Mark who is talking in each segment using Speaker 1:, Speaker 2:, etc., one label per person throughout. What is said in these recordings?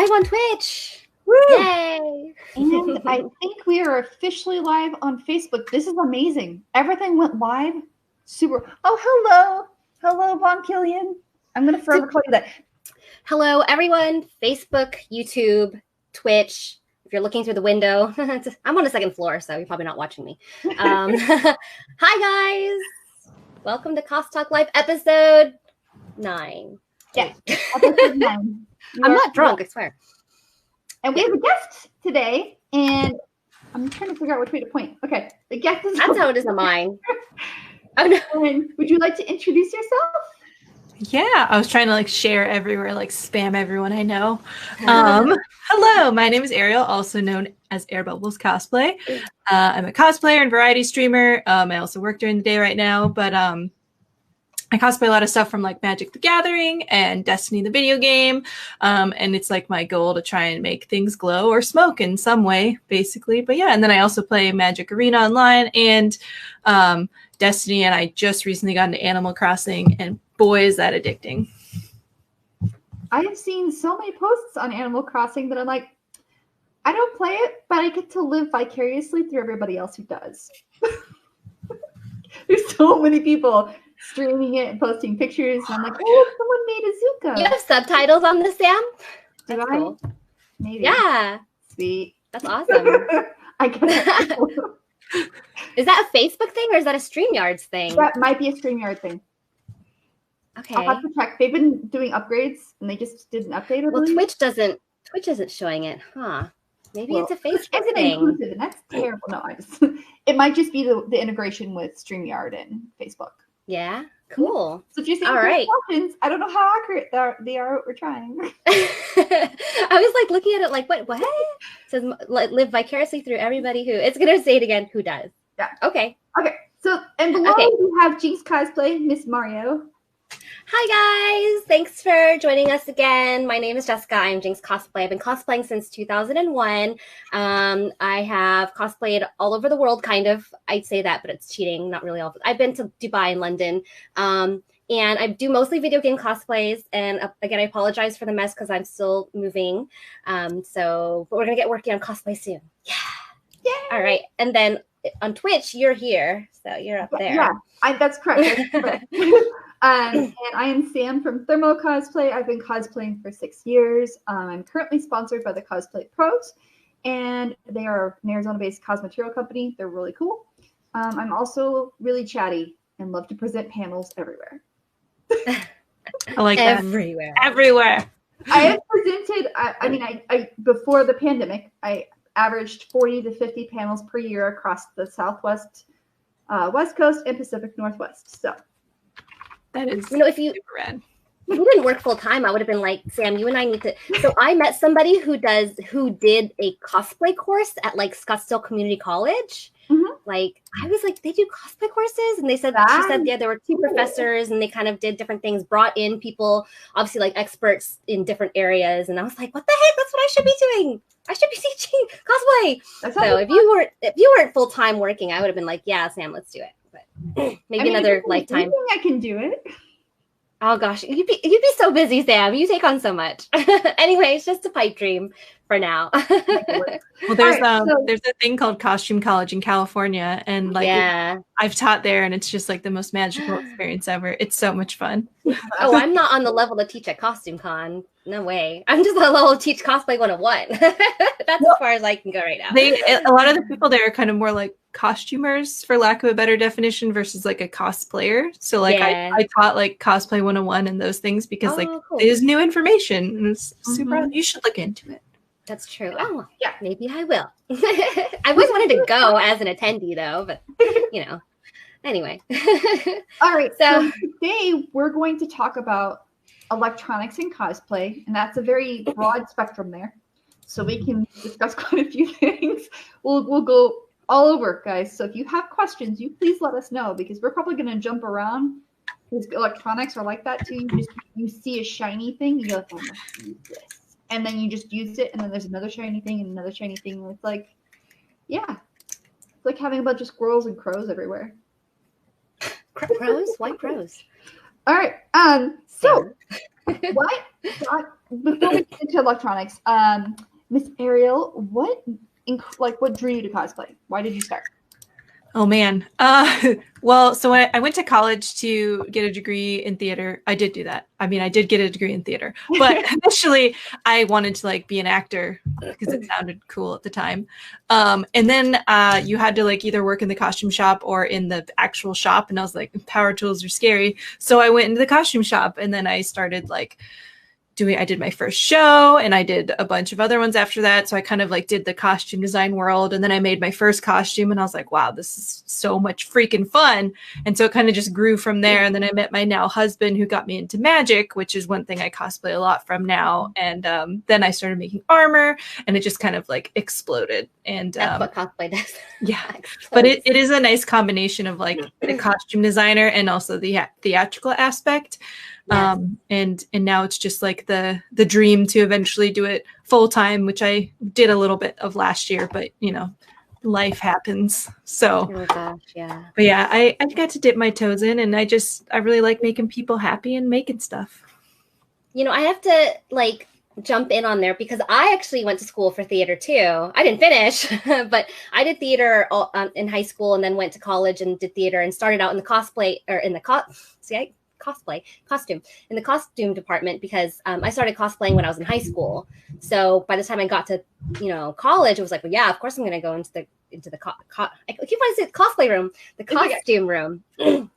Speaker 1: live on Twitch.
Speaker 2: Woo!
Speaker 1: Yay!
Speaker 2: And I think we are officially live on Facebook. This is amazing. Everything went live. Super. Oh, hello. Hello, Von Killian. I'm going to forever call you that.
Speaker 1: Hello, everyone. Facebook, YouTube, Twitch. If you're looking through the window, I'm on the second floor, so you're probably not watching me. Hi, guys. Welcome to CosTalk Live episode 9.
Speaker 2: Yeah, episode 9.
Speaker 1: I'm not drunk, I swear.
Speaker 2: And we have a guest today, and I'm trying to figure out which way to point. Okay, the guest is.
Speaker 1: That's how it is on mine. Oh no!
Speaker 2: And would you like to introduce yourself?
Speaker 3: Yeah, I was trying to share everywhere, spam everyone I know. Hello, my name is Ariel, also known as AirBubbles Cosplay. I'm a cosplayer and variety streamer. I also work during the day right now, but I cosplay a lot of stuff from Magic the Gathering and Destiny the video game. And it's my goal to try and make things glow or smoke in some way, basically. But yeah, and then I also play Magic Arena Online and Destiny, and I just recently got into Animal Crossing, and boy, is that addicting.
Speaker 2: I have seen so many posts on Animal Crossing that I'm like, I don't play it, but I get to live vicariously through everybody else who does. There's so many people streaming it and posting pictures, and I'm like, oh, someone made a Zuka.
Speaker 1: You have subtitles on this, Sam?
Speaker 2: Do
Speaker 1: That's
Speaker 2: I?
Speaker 1: cool.
Speaker 2: Maybe.
Speaker 1: Yeah.
Speaker 2: Sweet.
Speaker 1: That's awesome.
Speaker 2: I guess.
Speaker 1: Is that a Facebook thing or is that a StreamYards thing?
Speaker 2: That might be a StreamYard thing.
Speaker 1: Okay.
Speaker 2: I'll have to check. They've been doing upgrades, and they just did an update.
Speaker 1: Well, Twitch isn't showing it, huh? Maybe it's a Facebook
Speaker 2: isn't
Speaker 1: thing.
Speaker 2: Inclusive, and that's terrible. No, it might just be the integration with StreamYard and Facebook.
Speaker 1: Yeah, cool.
Speaker 2: So if you're saying
Speaker 1: all right,
Speaker 2: questions, I don't know how accurate they are. What we're trying.
Speaker 1: I was looking at it what? It says live vicariously through everybody who. It's gonna say it again. Who does?
Speaker 2: Yeah.
Speaker 1: Okay.
Speaker 2: Okay. So and below we have Jinx Cosplay, Miss Mario.
Speaker 1: Hi guys, thanks for joining us again. My name is Jessica. I'm Jinx Cosplay. I've been cosplaying since 2001. I have cosplayed all over the world, kind of. I'd say that, but it's cheating. Not really all. I've been to Dubai and London. And I do mostly video game cosplays. And again, I apologize for the mess because I'm still moving. But we're going to get working on cosplay soon. Yeah.
Speaker 2: Yay!
Speaker 1: All right. And then on Twitch, you're here. So you're up there.
Speaker 2: Yeah, that's correct. And I am Sam from ThermoCosplay. I've been cosplaying for 6 years. I'm currently sponsored by the Cosplay Pros, and they are an Arizona-based cosmaterial company. They're really cool. I'm also really chatty and love to present panels everywhere.
Speaker 3: I like that.
Speaker 1: Everywhere.
Speaker 2: I have presented, I before the pandemic, I averaged 40 to 50 panels per year across the Southwest, West Coast, and Pacific Northwest. So
Speaker 3: that is
Speaker 1: if you
Speaker 3: super rad.
Speaker 1: If you didn't work full time, I would have been like, Sam, you and I need to. So I met somebody who did a cosplay course at Scottsdale Community College.
Speaker 2: Mm-hmm.
Speaker 1: I was like, they do cosplay courses, and she said there were 2 professors, and they kind of did different things, brought in people, obviously experts in different areas, and I was like, what the heck? That's what I should be doing. I should be teaching cosplay. So if you weren't full time working, I would have been like, yeah, Sam, let's do it. But maybe another lifetime.
Speaker 2: I can do it.
Speaker 1: Oh gosh, you'd be so busy, Sam. You take on so much. Anyway, it's just a pipe dream for now.
Speaker 3: Well, there's a thing called Costume College in California, and I've taught there, and it's just the most magical experience ever. It's so much fun.
Speaker 1: Oh, I'm not on the level to teach at Costume Con. No way. I'm just on the level to teach Cosplay 101. That's as far as I can go right now.
Speaker 3: A lot of the people there are kind of more like costumers, for lack of a better definition, versus a cosplayer. So I taught Cosplay 101 and those things because cool. There's new information, and it's super. You should look into it.
Speaker 1: That's true. Oh, yeah. Maybe I will. I always wanted to go as an attendee, though, but Anyway.
Speaker 2: All right. So today we're going to talk about electronics and cosplay, and that's a very broad spectrum there. So we can discuss quite a few things. We'll go all over, guys. So if you have questions, you please let us know, because we're probably going to jump around. Because electronics are like that too. You see a shiny thing, you go, oh, I must use this. And then you just use it, and then there's another shiny thing and another shiny thing. And it's it's like having a bunch of squirrels and crows everywhere.
Speaker 1: Crows? Why crows?
Speaker 2: All right. So What? Before we get into electronics, Miss Ariel, what drew you to cosplay? Why did you start?
Speaker 3: Oh man. Well, so I went to college to get a degree in theater. I did do that. I mean, I did get a degree in theater, but initially I wanted to like be an actor because it sounded cool at the time. And then you had to like either work in the costume shop or in the actual shop. And I was like, power tools are scary. So I went into the costume shop and then I started like I did my first show and I did a bunch of other ones after that. So I kind of like did the costume design world, and then I made my first costume and I was like, wow, this is so much freaking fun. And so it kind of just grew from there. And then I met my now husband who got me into magic, which is one thing I cosplay a lot from now. And then I started making armor and it just kind of like exploded. And
Speaker 1: that's what cosplay does.
Speaker 3: Yeah, but it is a nice combination of like the costume designer and also the theatrical aspect. Yes. And now it's just like the dream to eventually do it full time, which I did a little bit of last year, but you know, life happens. So,
Speaker 1: oh gosh, yeah.
Speaker 3: But yeah, I got to dip my toes in, and I really like making people happy and making stuff.
Speaker 1: You know, I have to like jump in on there because I actually went to school for theater too. I didn't finish, but I did theater in high school and then went to college and did theater and started out in the cosplay or in the costume in the costume department because I started cosplaying when I was in high school. So by the time I got to, you know, college, it was like, well, yeah, of course I'm going to go into the I keep wanting to say cosplay room, the costume room.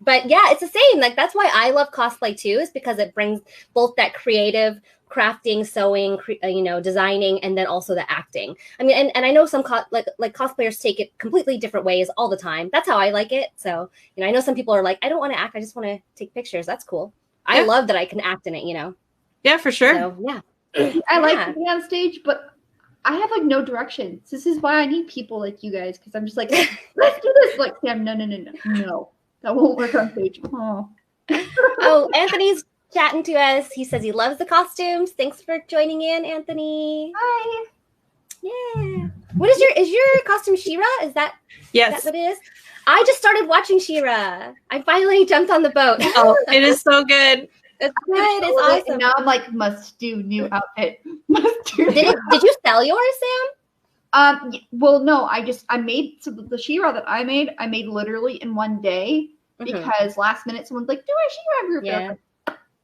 Speaker 1: But yeah, it's the same. Like that's why I love cosplay too, is because it brings both that creative crafting, sewing, you know, designing, and then also the acting. I mean, and I know some like cosplayers take it completely different ways all the time. That's how I like it. So, you know, I know some people are like, I don't want to act. I just want to take pictures. That's cool. Yeah. I love that I can act in it, you know?
Speaker 3: Yeah, for sure.
Speaker 1: So, yeah.
Speaker 2: I like being on stage, but I have like no direction. So this is why I need people like you guys, because I'm just like, let's do this. Like, Sam, no. That won't work on stage. Oh,
Speaker 1: oh, Anthony's chatting to us. He says he loves the costumes. Thanks for joining in, Anthony.
Speaker 2: Hi.
Speaker 1: Yeah. What is your costume She-Ra? Is that
Speaker 3: yes?
Speaker 1: What it is? I just started watching She-Ra. I finally jumped on the boat.
Speaker 3: Oh, it is so good.
Speaker 1: It's good. It's awesome.
Speaker 2: And now I'm like, must do new outfit.
Speaker 1: Did you sell yours, Sam?
Speaker 2: Well, no. I made the She-Ra that I made literally in one day because last minute someone's like, do a She-Ra group.
Speaker 1: Yeah.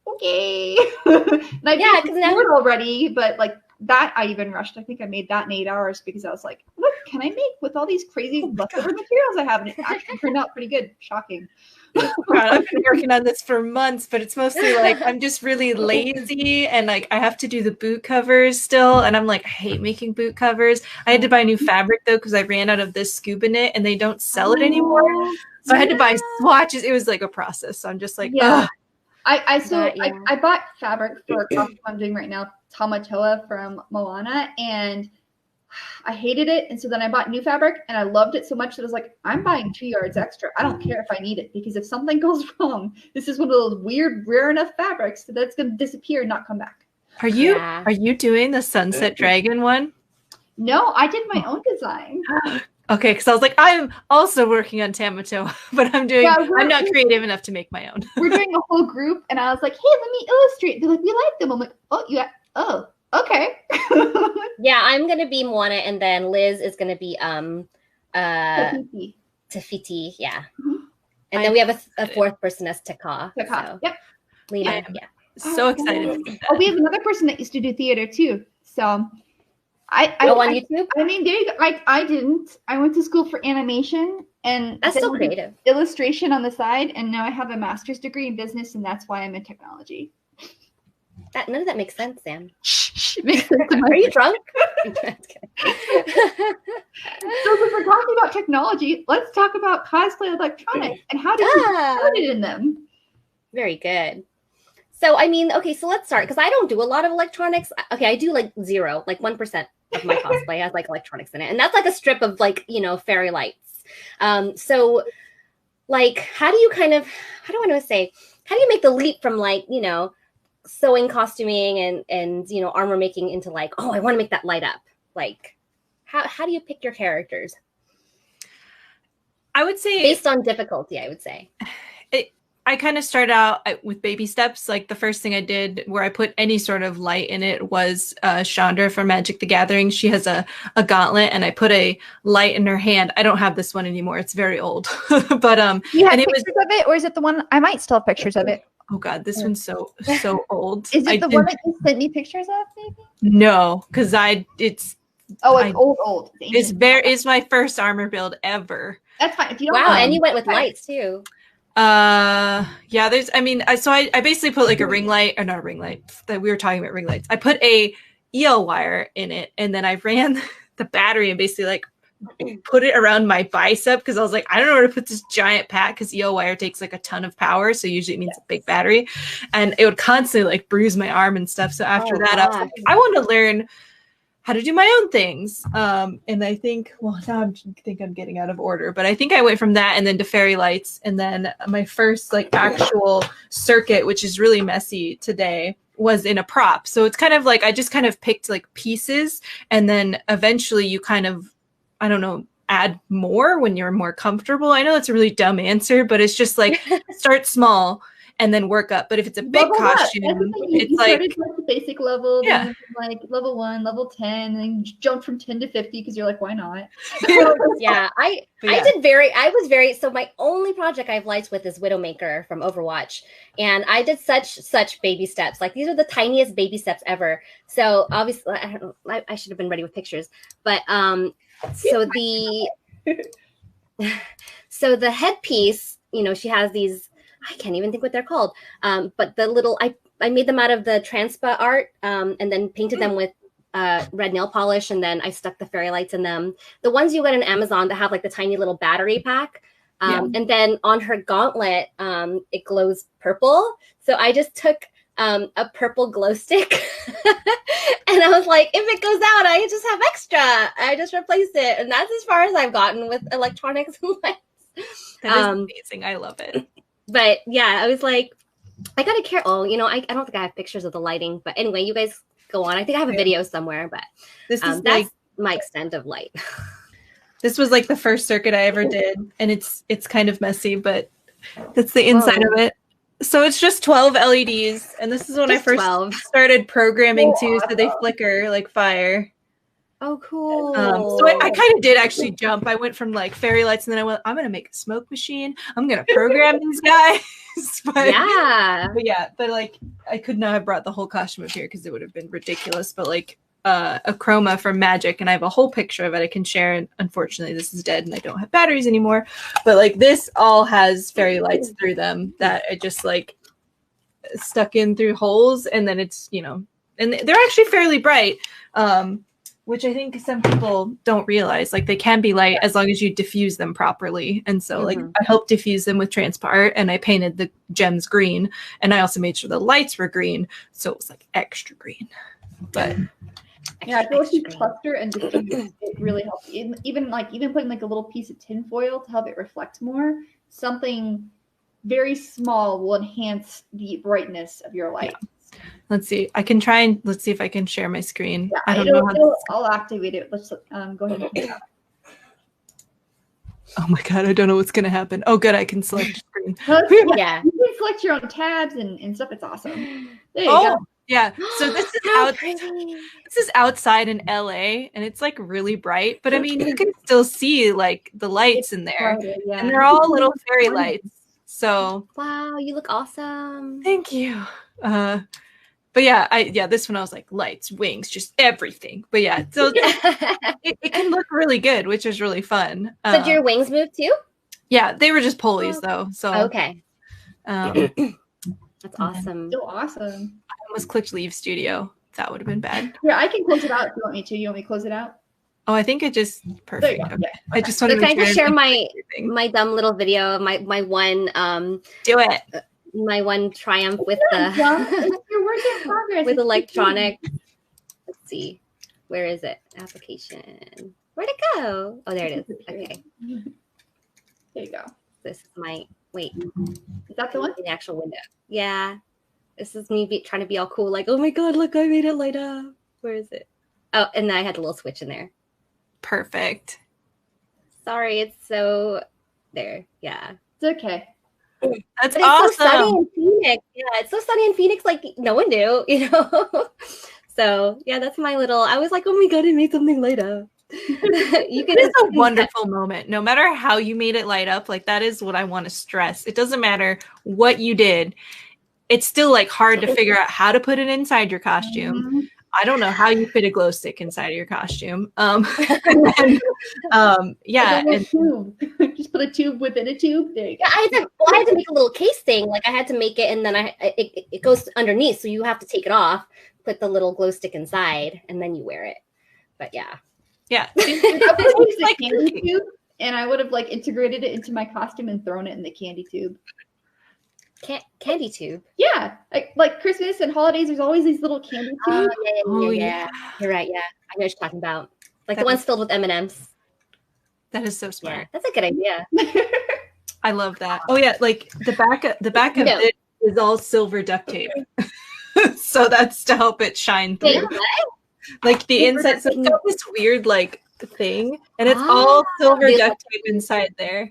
Speaker 2: Okay. And I
Speaker 1: because now
Speaker 2: it already, but like that I even rushed. I think I made that in 8 hours because I was like, what can I make with all these crazy leftover materials I have? And it actually turned out pretty good. Shocking.
Speaker 3: I've been working on this for months, but it's mostly like I'm just really lazy and like I have to do the boot covers still, and I'm like, I hate making boot covers. I had to buy new fabric though because I ran out of this scuba knit and they don't sell it anymore. So I had to buy swatches. It was like a process. So I'm just like,
Speaker 2: yeah. I bought fabric for a costume I'm doing right now, Tamatoa from Moana, and I hated it. And so then I bought new fabric and I loved it so much that I was like, I'm buying 2 yards extra. I don't care if I need it, because if something goes wrong, this is one of those weird, rare enough fabrics that's going to disappear and not come back.
Speaker 3: Are you doing the Sunset Dragon one?
Speaker 2: No, I did my own design.
Speaker 3: Okay, because I was like, I'm also working on Tamatoa, but I'm not creative enough to make my own.
Speaker 2: We're doing a whole group, and I was like, hey, let me illustrate. They're like, we like them. I'm like, okay.
Speaker 1: Yeah, I'm gonna be Moana, and then Liz is gonna be Tafiti, yeah. Mm-hmm. And then we have a fourth person as Taka.
Speaker 2: So. Yep.
Speaker 1: Lena, yeah.
Speaker 3: So excited.
Speaker 2: Oh, we have another person that used to do theater too. So
Speaker 1: on YouTube?
Speaker 2: I mean, there you go. I didn't. I went to school for animation and
Speaker 1: that's so creative.
Speaker 2: Illustration on the side, and now I have a master's degree in business, and that's why I'm in technology.
Speaker 1: None of that makes sense, Sam.
Speaker 2: Makes sense.
Speaker 1: Are you drunk?
Speaker 2: So if we're talking about technology, let's talk about cosplay electronics and how did you get started in them?
Speaker 1: Very good. So, I mean, okay, so let's start, because I don't do a lot of electronics. Okay, I do like 1% of my cosplay has like electronics in it. And that's like a strip of like, fairy lights. So like, how do you make the leap from like, sewing, costuming and armor making into like, oh, I want to make that light up? Like, how do you pick your characters?
Speaker 3: I would say
Speaker 1: based on difficulty, I would say.
Speaker 3: I kind of started out with baby steps. Like the first thing I did where I put any sort of light in it was Chandra from Magic the Gathering. She has a gauntlet and I put a light in her hand. I don't have this one anymore. It's very old. But
Speaker 2: You have
Speaker 3: and it
Speaker 2: pictures of it, or is it the one? I might still have pictures of it.
Speaker 3: oh god, this one's so old.
Speaker 2: Is it the one that you sent me pictures of, maybe?
Speaker 3: No, because it's
Speaker 2: old.
Speaker 3: It's my first armor build ever.
Speaker 2: That's fine. If you don't
Speaker 1: Wow, and you went with lights too.
Speaker 3: Yeah, I basically put like a ring light, or not a ring light, that we were talking about ring lights. I put a EL wire in it, and then I ran the battery and basically like put it around my bicep because I was like, I don't know where to put this giant pack because EL wire takes like a ton of power, so usually it means a big battery, and it would constantly like bruise my arm and stuff. So after that, I was like, I want to learn how to do my own things. And I think, well, now I think I'm getting out of order, but I think I went from that and then to fairy lights. And then my first like actual circuit, which is really messy today, was in a prop. So it's kind of like, I just kind of picked like pieces and then eventually you kind of, I don't know, add more when you're more comfortable. I know that's a really dumb answer, but it's just like start small and then work up. But if it's a big costume, it's like
Speaker 2: the basic level, then like level 1, level 10, and then jump from 10 to 50 because you're like, why not?
Speaker 1: I was very, so my only project I have lights with is Widowmaker from Overwatch. And I did such baby steps. Like these are the tiniest baby steps ever. So obviously I should have been ready with pictures. But so the headpiece, you know, she has these, I can't even think what they're called. But the little, I made them out of the transpa art and then painted them with red nail polish. And then I stuck the fairy lights in them. The ones you get on Amazon that have like the tiny little battery pack. And then on her gauntlet, it glows purple. So I just took a purple glow stick and I was like, if it goes out, I just have extra. I just replaced it. And that's as far as I've gotten with electronics and lights.
Speaker 3: That is amazing. I love it.
Speaker 1: But yeah, I was like, I gotta care. Oh, you know, I don't think I have pictures of the lighting, but anyway, you guys go on. I think I have a video somewhere, but
Speaker 3: this is
Speaker 1: that's my extent of light.
Speaker 3: This was like the first circuit I ever did, and it's kind of messy, but that's the inside of it. So it's just 12 LEDs, and this is when
Speaker 1: just
Speaker 3: I first
Speaker 1: 12.
Speaker 3: Started programming too, so they flicker like fire.
Speaker 1: Oh, cool.
Speaker 3: So I kind of did actually jump. I went from like fairy lights, and then I went, I'm going to make a smoke machine. I'm going to program these guys. But like I could not have brought the whole costume up here because it would have been ridiculous. But like a chroma from Magic, and I have a whole picture of it I can share. And unfortunately, this is dead, and I don't have batteries anymore. But like this all has fairy lights through them that I just like stuck in through holes, and then it's, you know, and they're actually fairly bright. Which I think some people don't realize, like they can be light as long as you diffuse them properly. And so like I helped diffuse them with Transpart, and I painted the gems green, and I also made sure the lights were green. So it was like extra green. But
Speaker 2: yeah, I feel like you cluster and diffuse, it really helps. Even putting like a little piece of tin foil to help it reflect more, something very small will enhance the brightness of your light.
Speaker 3: Yeah. Let's see. I can try and let's see if I can share my screen.
Speaker 2: Yeah,
Speaker 3: I don't know how
Speaker 2: I'll activate it. Let's go ahead and pick it up.
Speaker 3: Oh my god, I don't know what's gonna happen. Oh good, I can select screen.
Speaker 1: Yeah.
Speaker 2: You can select your own tabs and stuff. It's awesome. There you go.
Speaker 3: Yeah. So this is outside in LA, and it's like really bright, but I mean you can still see like the lights in there. And they're all little fairy lights. So
Speaker 1: wow, you look awesome.
Speaker 3: Thank you. But yeah, this one I was like lights, wings, just everything. But yeah, so it can look really good, which is really fun.
Speaker 1: So did your wings move too?
Speaker 3: Yeah, they were just pulleys though. So
Speaker 1: okay. That's awesome.
Speaker 2: So awesome.
Speaker 3: I almost clicked leave studio. That would have been bad.
Speaker 2: Yeah, I can close it out if you want me to. You want me to close it out?
Speaker 3: Oh, I think it just perfect. Okay.
Speaker 2: Yeah.
Speaker 3: I just want to
Speaker 1: can I just share my dumb little video of my one
Speaker 3: do it.
Speaker 1: My one triumph with
Speaker 2: your work in progress
Speaker 1: with electronic. Let's see, where is it? Application. Where'd it go? Oh, there it is. Okay.
Speaker 2: There you go.
Speaker 1: This is my wait.
Speaker 2: Is that the one?
Speaker 1: The actual window. Yeah. This is me trying to be all cool. Like, oh my god, look, I made it light up. Where is it? Oh, and then I had a little switch in there.
Speaker 3: Perfect.
Speaker 1: Sorry, it's so there. Yeah.
Speaker 2: It's okay.
Speaker 3: That's
Speaker 1: But it's
Speaker 3: awesome.
Speaker 1: so sunny in Phoenix. Yeah, it's so sunny in Phoenix, like no one knew, So yeah, that's my little. I was like, oh my god, I made something light up.
Speaker 3: It is a wonderful moment. No matter how you made it light up, like that is what I want to stress. It doesn't matter what you did. It's still like hard to figure out how to put it inside your costume. I don't know how you fit a glow stick inside of your costume. Yeah,
Speaker 2: and tube. Just put a tube within a tube. There you go.
Speaker 1: Yeah, I had to make a little case thing. Like I had to make it, and then it goes underneath, so you have to take it off, put the little glow stick inside, and then you wear it. But yeah.
Speaker 3: Yeah.
Speaker 2: I would have used a candy tube, and I would have like integrated it into my costume and thrown it in the candy tube.
Speaker 1: Candy tube?
Speaker 2: Yeah, like Christmas and holidays. There's always these little candy tubes.
Speaker 1: Yeah. You're right. Yeah, I know what you're talking about. Like the ones filled with M&Ms.
Speaker 3: That is so smart.
Speaker 1: Yeah, that's a good idea.
Speaker 3: I love that. Oh yeah, like the back of it is all silver duct tape. So that's to help it shine through.
Speaker 1: Wait, what?
Speaker 3: Like the inside, so it's got this weird like thing, and it's all silver duct tape inside there.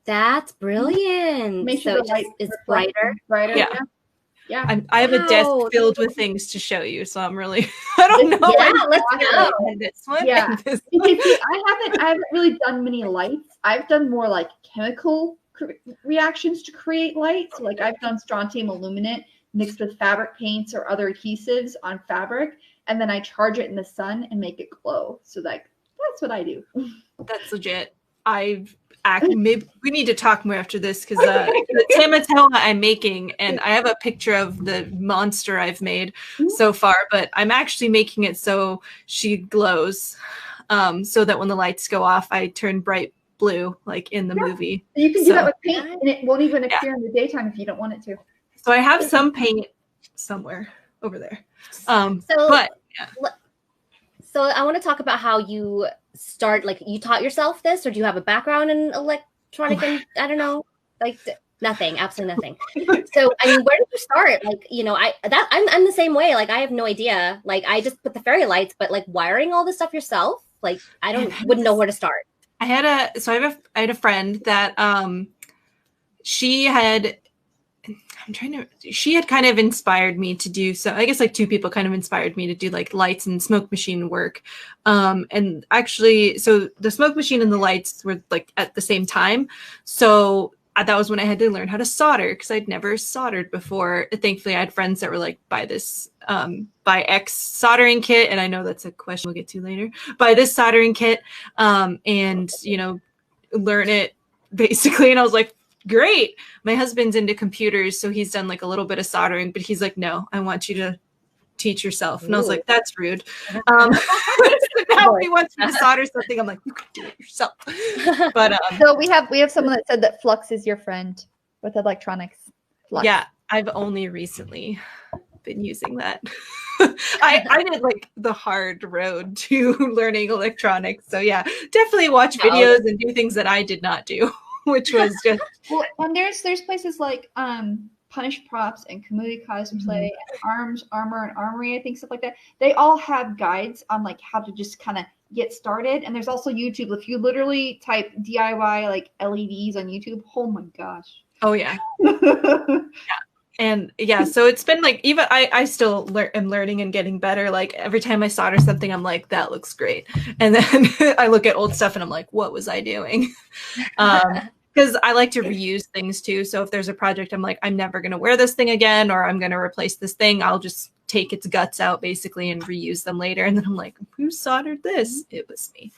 Speaker 1: That's brilliant.
Speaker 2: Make sure the light
Speaker 1: is brighter.
Speaker 2: Yeah.
Speaker 3: I have a desk filled with things to show you, so I'm really I don't know.
Speaker 1: Yeah, let's go.
Speaker 3: This one.
Speaker 2: Yeah.
Speaker 3: This one.
Speaker 2: I haven't really done many lights. I've done more like chemical reactions to create lights. So, like I've done strontium aluminate mixed with fabric paints or other adhesives on fabric, and then I charge it in the sun and make it glow. So like that's what I do.
Speaker 3: That's legit. Maybe we need to talk more after this because the Tamatella I'm making, and I have a picture of the monster I've made so far, but I'm actually making it so she glows, so that when the lights go off, I turn bright blue like in the movie.
Speaker 2: You can do that with paint, and it won't even appear in the daytime if you don't want it to.
Speaker 3: So I have some paint somewhere over there. So
Speaker 1: I want to talk about how you start. Like you taught yourself this, or do you have a background in electronic? And I don't know, like nothing, absolutely nothing. So I mean, where did you start? Like I'm the same way. Like I have no idea. Like I just put the fairy lights, but like wiring all this stuff yourself, like I wouldn't know where to start.
Speaker 3: I had a friend that she had kind of inspired me to do, so I guess like two people kind of inspired me to do like lights and smoke machine work. And actually, so the smoke machine and the lights were like at the same time. So that was when I had to learn how to solder because I'd never soldered before. Thankfully, I had friends that were like, buy X soldering kit. And I know that's a question we'll get to later. Buy this soldering kit and, learn it basically. And I was like, great. My husband's into computers, so he's done like a little bit of soldering, but he's like, no, I want you to teach yourself. And I was like, that's rude. So now he wants me to solder something. I'm like, you can do it yourself. But
Speaker 2: so we have someone that said that Flux is your friend with electronics. Flux.
Speaker 3: Yeah, I've only recently been using that. I did like the hard road to learning electronics. So yeah, definitely watch videos and do things that I did not do. Which was just
Speaker 2: and there's places like Punish Props and Community Cosplay and Armor and Armory, I think, stuff like that. They all have guides on like how to just kind of get started. And there's also YouTube. If you literally type DIY like LEDs on YouTube, oh my gosh.
Speaker 3: Oh yeah. Yeah. And yeah, so it's been like, even I still am learning and getting better. Like every time I solder something, I'm like, that looks great. And then I look at old stuff and I'm like, what was I doing? Because I like to reuse things too. So if there's a project, I'm like, I'm never going to wear this thing again, or I'm going to replace this thing. I'll just take its guts out basically and reuse them later. And then I'm like, who soldered this? It was me.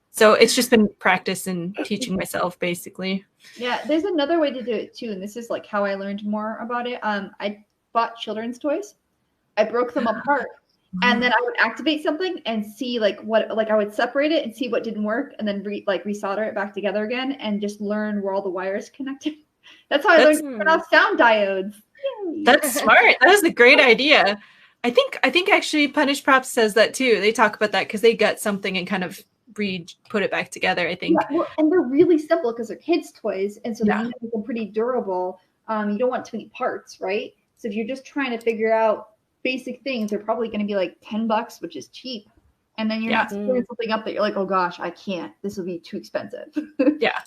Speaker 3: So it's just been practice and teaching myself basically.
Speaker 2: Yeah, there's another way to do it too. And this is like how I learned more about it. I bought children's toys. I broke them apart. And then I would activate something and see like what, like I would separate it and see what didn't work, and then resolder it back together again and just learn where all the wires connected. That's how I learned to turn off sound diodes. Yay.
Speaker 3: That's smart. That is a great idea. I think actually Punish Props says that too. They talk about that because they gut something and kind of put it back together, I think.
Speaker 2: Yeah, well, and they're really simple because they're kids' toys, and so they make them pretty durable. You don't want too many parts, right? So if you're just trying to figure out basic things, they're probably going to be like $10, which is cheap. And then you're not screwing something up that you're like, oh gosh, I can't. This will be too expensive.
Speaker 3: Yeah.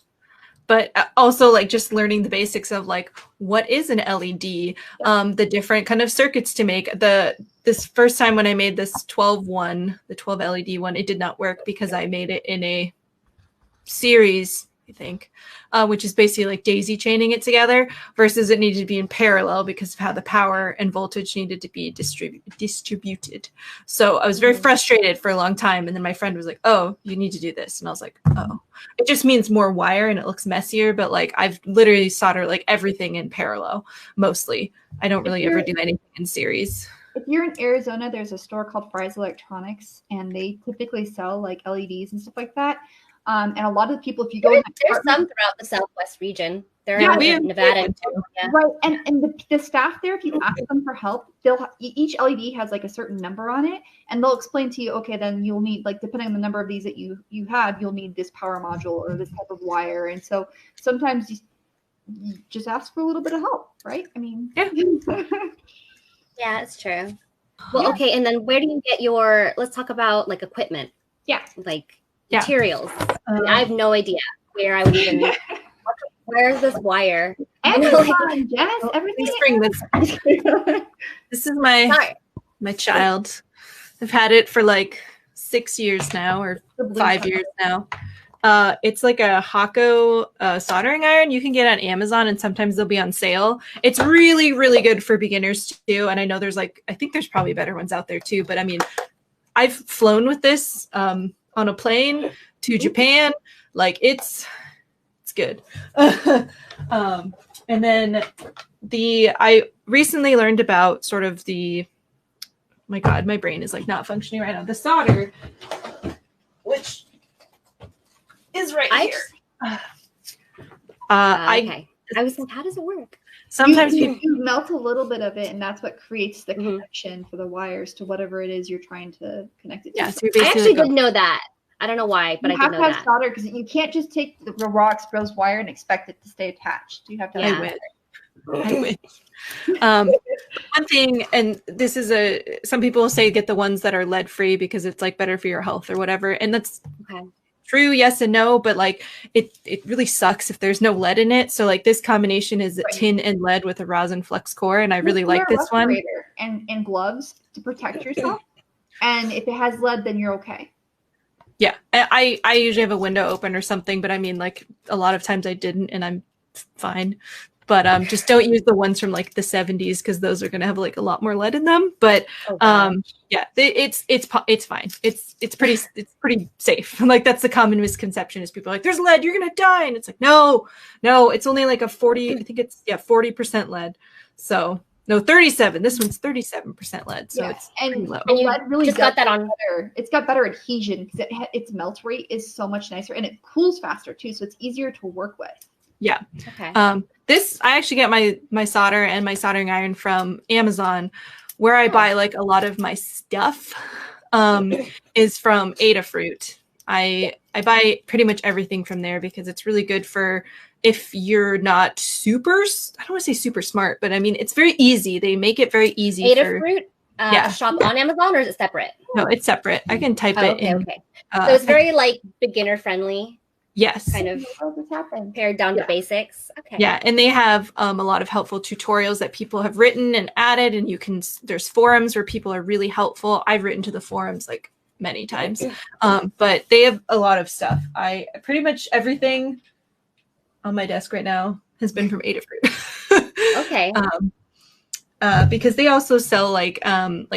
Speaker 3: but also like just learning the basics of like what is an LED, the different kind of circuits to make. This first time when I made this the 12 LED one, it did not work because I made it in a series, I think, which is basically like daisy chaining it together, versus it needed to be in parallel because of how the power and voltage needed to be distributed. So I was very frustrated for a long time, and then my friend was like, oh, you need to do this, and I was like, oh, it just means more wire and it looks messier, but like I've literally soldered like everything in parallel mostly. I don't really ever do anything in series.
Speaker 2: If you're in Arizona, there's a store called Fry's Electronics, and they typically sell like LEDs and stuff like that. And a lot of the people, if you go,
Speaker 1: there's some throughout the Southwest region. They're in Nevada and California.
Speaker 2: Right, and the staff there, if you ask them for help, each LED has like a certain number on it, and they'll explain to you, okay, then you'll need, like, depending on the number of these that you have, you'll need this power module or this type of wire. And so sometimes you just ask for a little bit of help, right? I mean,
Speaker 1: yeah, it's true. Well, okay, and then where do you get your? Let's talk about like equipment.
Speaker 2: Yeah,
Speaker 1: like. Materials. I have no idea where I would even. Where's this wire?
Speaker 2: Amazon, Jess. Everything.
Speaker 3: Bring this. This is my child. I've had it for like 6 years now, or 5 years now. It's like a Hako soldering iron you can get on Amazon, and sometimes they'll be on sale. It's really, really good for beginners too. And I know I think there's probably better ones out there too. But I mean, I've flown with this. On a plane to Japan, like it's good. And then I recently learned about sort of my God, my brain is like not functioning right now. The solder, which is right here.
Speaker 1: Okay. I was like, how does it work?
Speaker 3: Sometimes
Speaker 2: you melt a little bit of it, and that's what creates the connection for the wires to whatever it is you're trying to connect it to.
Speaker 1: Yeah, so I actually didn't know that. I don't know why, but I did know that. You have to have
Speaker 2: solder, because you can't just take the raw exposed wire and expect it to stay attached. You have to.
Speaker 3: I wish. One thing, and this is some people say get the ones that are lead free because it's like better for your health or whatever, and that's true, yes and no, but like it really sucks if there's no lead in it. So like this combination is tin and lead with a rosin flex core, and I really like this one.
Speaker 2: And gloves to protect yourself. And if it has lead, then you're okay.
Speaker 3: Yeah, I usually have a window open or something, but I mean, like a lot of times I didn't, and I'm fine. But just don't use the ones from like the 70s, because those are going to have like a lot more lead in them. But yeah, it's fine. It's pretty safe. Like that's the common misconception is people are like, there's lead, you're gonna die, and it's like no, it's only like a 40. I think it's 40% lead. So no, 37. This one's 37% lead. So it's pretty low.
Speaker 1: And you lead really just got that on
Speaker 2: better. It's got better adhesion because its melt rate is so much nicer, and it cools faster too, so it's easier to work with.
Speaker 3: Yeah.
Speaker 1: Okay.
Speaker 3: I actually get my solder and my soldering iron from Amazon, where I buy like a lot of my stuff is from Adafruit. I buy pretty much everything from there because it's really good for if you're not super, I don't want to say super smart, but I mean, it's very easy. They make it very easy.
Speaker 1: Adafruit shop on Amazon, or is it separate?
Speaker 3: No, it's separate. I can type it in.
Speaker 1: Okay. So it's very like beginner friendly.
Speaker 3: Yes.
Speaker 1: Kind of pared down to basics. Okay.
Speaker 3: Yeah, and they have a lot of helpful tutorials that people have written and added, and there's forums where people are really helpful. I've written to the forums like many times, but they have a lot of stuff. I pretty much everything on my desk right now has been from Adafruit.
Speaker 1: Okay.
Speaker 3: Because they also sell like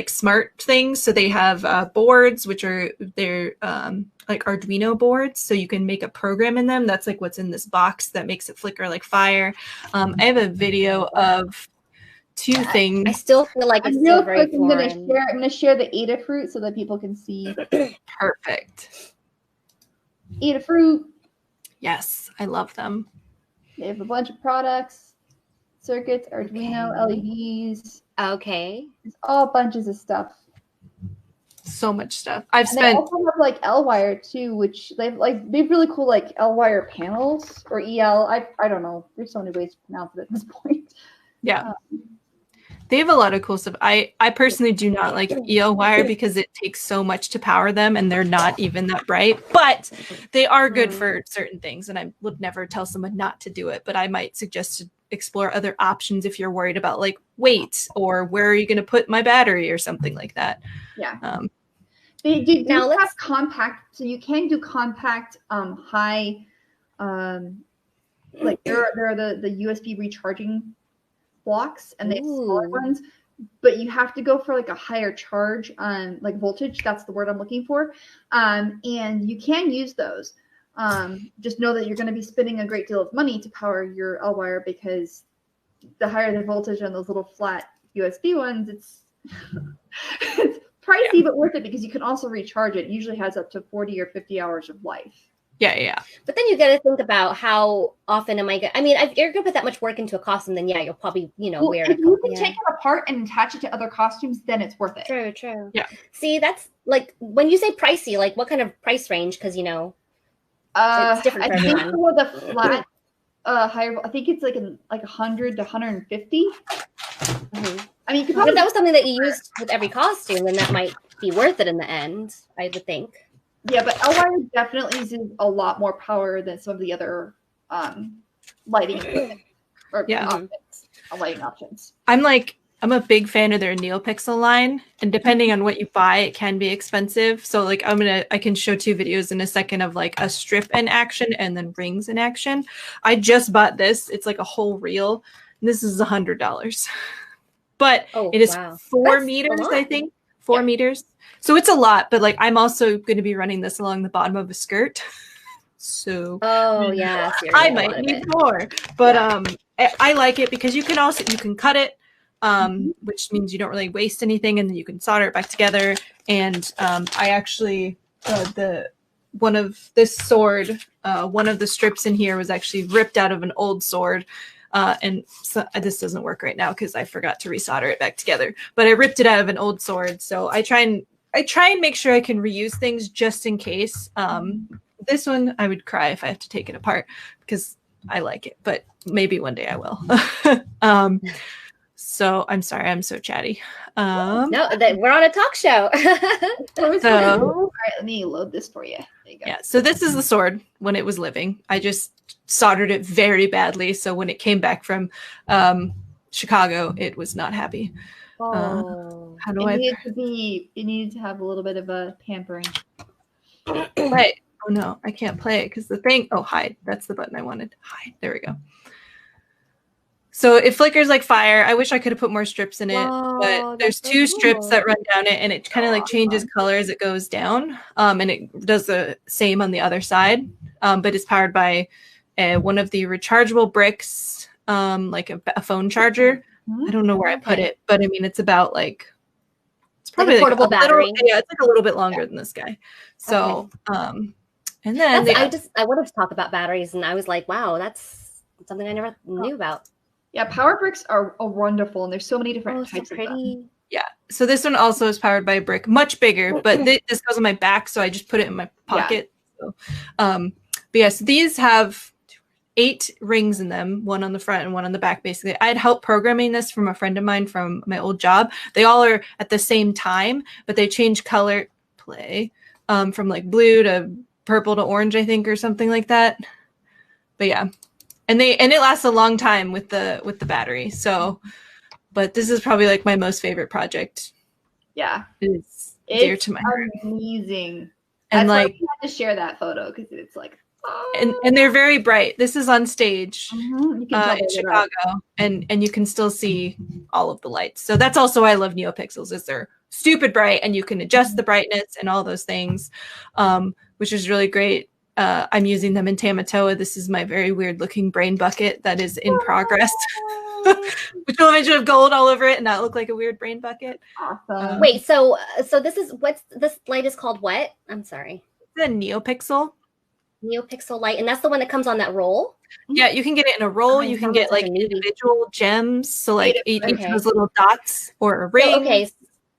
Speaker 3: smart things. So they have boards, which are like Arduino boards. So you can make a program in them. That's like what's in this box that makes it flicker like fire. I have a video of two things.
Speaker 1: I still feel like it's
Speaker 2: real
Speaker 1: very
Speaker 2: quick. I'm gonna share the Adafruit so that people can see.
Speaker 3: Perfect.
Speaker 2: Adafruit.
Speaker 3: Yes, I love them.
Speaker 2: They have a bunch of products, circuits, Arduino, LEDs.
Speaker 1: Okay.
Speaker 2: It's all bunches of stuff.
Speaker 3: So much stuff.
Speaker 2: They also have like L wire too, which they have really cool like L wire panels or EL. I don't know. There's so many ways to pronounce it at this point.
Speaker 3: Yeah. They have a lot of cool stuff. I personally do not like EO wire because it takes so much to power them and they're not even that bright, but they are good for certain things. And I would never tell someone not to do it, but I might suggest to explore other options if you're worried about like weight or where are you going to put my battery or something like that.
Speaker 2: Yeah. They do now have compact, so you can do compact high, like there are the USB recharging blocks and they have smaller ones, but you have to go for like a higher charge on like voltage. That's the word I'm looking for. And you can use those. Just know that you're going to be spending a great deal of money to power your L wire because the higher the voltage on those little flat USB ones, it's pricey, but worth it because you can also recharge it. It usually has up to 40 or 50 hours of life.
Speaker 3: Yeah.
Speaker 1: But then you got to think about how often am I going to, I mean, if you're going to put that much work into a costume, then you'll probably, wear it.
Speaker 2: If you can take it apart and attach it to other costumes, then it's worth it.
Speaker 1: True.
Speaker 3: Yeah.
Speaker 1: See, that's like, when you say pricey, like what kind of price range? Because, it's different for everyone.
Speaker 2: I think for the flat, higher, I think it's like 100 to 150. I mean,
Speaker 1: if that was something that you used with every costume, then that might be worth it in the end, I would think.
Speaker 2: Yeah, but L wire definitely uses a lot more power than some of the other lighting or lighting options.
Speaker 3: I'm a big fan of their NeoPixel line, and depending on what you buy, it can be expensive. So like I can show 2 videos in a second of like a strip in action and then rings in action. I just bought this. It's like a whole reel. And this is $100. But it is 4 meters, I think. 4 meters. So it's a lot, but like I'm also going to be running this along the bottom of a skirt. So I might need more. But I like it because you can cut it, which means you don't really waste anything, and then you can solder it back together. And I actually one of the strips in here was actually ripped out of an old sword. And so, this doesn't work right now because I forgot to resolder it back together. But I ripped it out of an old sword, so I try and make sure I can reuse things just in case. This one, I would cry if I have to take it apart because I like it, but maybe one day I will. So I'm sorry, I'm so chatty.
Speaker 1: No, we're on a talk show.
Speaker 2: All right, let me load this for you. There you go.
Speaker 3: Yeah, so this is the sword when it was living. I just soldered it very badly, so when it came back from Chicago, it was not happy. How do
Speaker 2: it needed to have a little bit of a pampering.
Speaker 3: Right. Oh no, I can't play it because the thing. Oh, hide. That's the button I wanted. Hide. There we go. So it flickers like fire. I wish I could have put more strips in it, but there's 2 strips that run down it, and it kind of like changes color as it goes down. And it does the same on the other side, but it's powered by one of the rechargeable bricks, like a phone charger. I don't know where I put it, but I mean, it's about like, it's probably
Speaker 1: like a portable battery.
Speaker 3: It's like a little bit longer than this guy. So, and then
Speaker 1: I wanted to talk about batteries, and I was like, wow, that's something I never knew about.
Speaker 2: Yeah, power bricks are wonderful, and there's so many different types of them.
Speaker 3: Yeah, so this one also is powered by a brick, much bigger, but this goes on my back, so I just put it in my pocket. Yeah. So, but yes, these have 8 rings in them, 1 on the front and 1 on the back, basically. I had help programming this from a friend of mine from my old job. They all are at the same time, but they change color from like blue to purple to orange, I think, or something like that. But yeah. And it lasts a long time with the battery. So, but this is probably like my most favorite project.
Speaker 2: Yeah,
Speaker 3: it's dear to my heart.
Speaker 2: Amazing.
Speaker 3: And
Speaker 2: that's
Speaker 3: like,
Speaker 2: why we had to share that photo because it's like,
Speaker 3: and they're very bright. This is on stage in Chicago, and you can still see all of the lights. So that's also why I love NeoPixels, is they're stupid bright, and you can adjust the brightness and all those things, which is really great. I'm using them in Tamatoa. This is my very weird looking brain bucket that is in progress, which will eventually have gold all over it and not look like a weird brain bucket.
Speaker 2: Awesome.
Speaker 1: Wait, so this light is called what? I'm sorry.
Speaker 3: It's a NeoPixel.
Speaker 1: NeoPixel light, and that's the one that comes on that roll?
Speaker 3: Yeah, you can get it in a roll. You can get like individual gems. So like each of those little dots or a ring.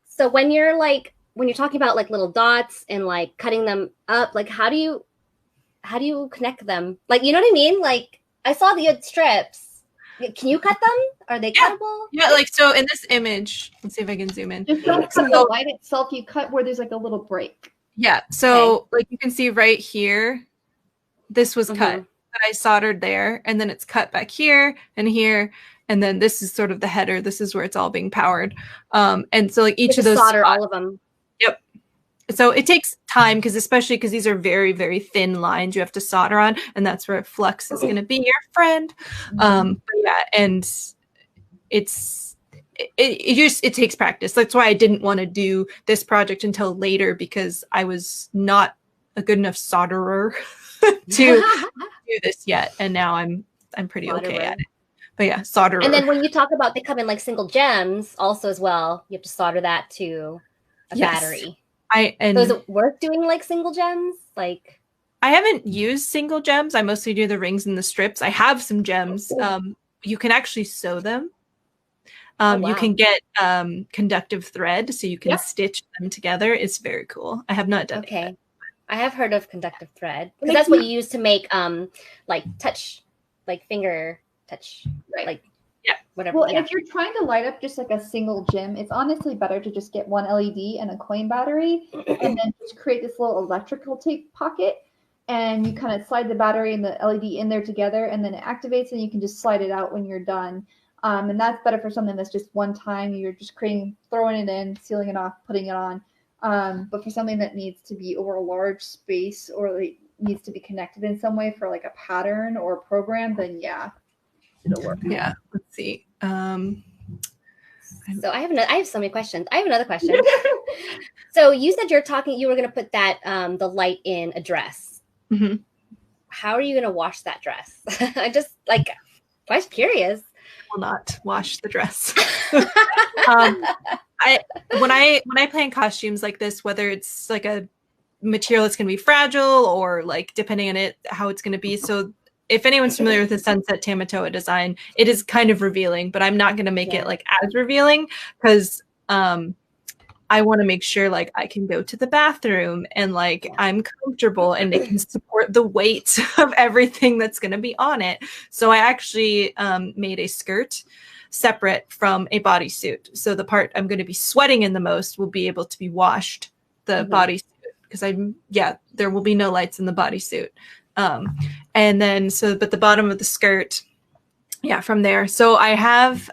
Speaker 1: So when you're talking about like little dots and like cutting them up, like how do you connect them? Like, you know what I mean? Like I saw the strips. Can you cut them? Are they cuttable?
Speaker 3: Yeah, like so in this image, let's see if I can zoom in.
Speaker 2: Just don't cut the light itself. You cut where there's like a little break.
Speaker 3: Yeah, so like you can see right here, this was cut. But I soldered there, and then it's cut back here, and then this is sort of the header. This is where it's all being powered. And so like each of those
Speaker 1: solder all of them.
Speaker 3: Yep. So it takes time especially because these are very, very thin lines you have to solder on, and that's where Flux is going to be your friend. But yeah, and it takes practice. That's why I didn't want to do this project until later, because I was not a good enough solderer to do this yet, and now I'm pretty okay at it. But yeah, solderer.
Speaker 1: And then when you talk about they come in like single gems also as well, you have to solder that to a battery. So is it worth doing like single gems? Like,
Speaker 3: I haven't used single gems. I mostly do the rings and the strips. I have some gems. You can actually sew them. You can get conductive thread, so you can stitch them together. It's very cool. I have not done it yet.
Speaker 1: I have heard of conductive thread, because that's what you use to make like touch, like finger touch, like whatever.
Speaker 2: Well, if you're trying to light up just like a single gem, it's honestly better to just get one LED and a coin battery, and then just create this little electrical tape pocket, and you kind of slide the battery and the LED in there together, and then it activates, and you can just slide it out when you're done. And that's better for something that's just one time. You're just throwing it in, sealing it off, putting it on. But for something that needs to be over a large space, or like needs to be connected in some way for like a pattern or a program, then it'll work.
Speaker 3: Yeah, let's see.
Speaker 1: So I have so many questions. I have another question. So you said you were going to put that the light in a dress.
Speaker 3: Mm-hmm.
Speaker 1: How are you going to wash that dress? I just quite curious.
Speaker 3: Will not wash the dress. When I plan costumes like this, whether it's like a material that's going to be fragile or like depending on it how it's going to be. So if anyone's familiar with the Sunset Tamatoa design, it is kind of revealing, but I'm not going to make it like as revealing, because I want to make sure like I can go to the bathroom and like I'm comfortable and it can support the weight of everything that's going to be on it. So I actually made a skirt separate from a bodysuit. So the part I'm going to be sweating in the most will be able to be washed, the bodysuit, because there will be no lights in the bodysuit. And then but the bottom of the skirt, from there. So I have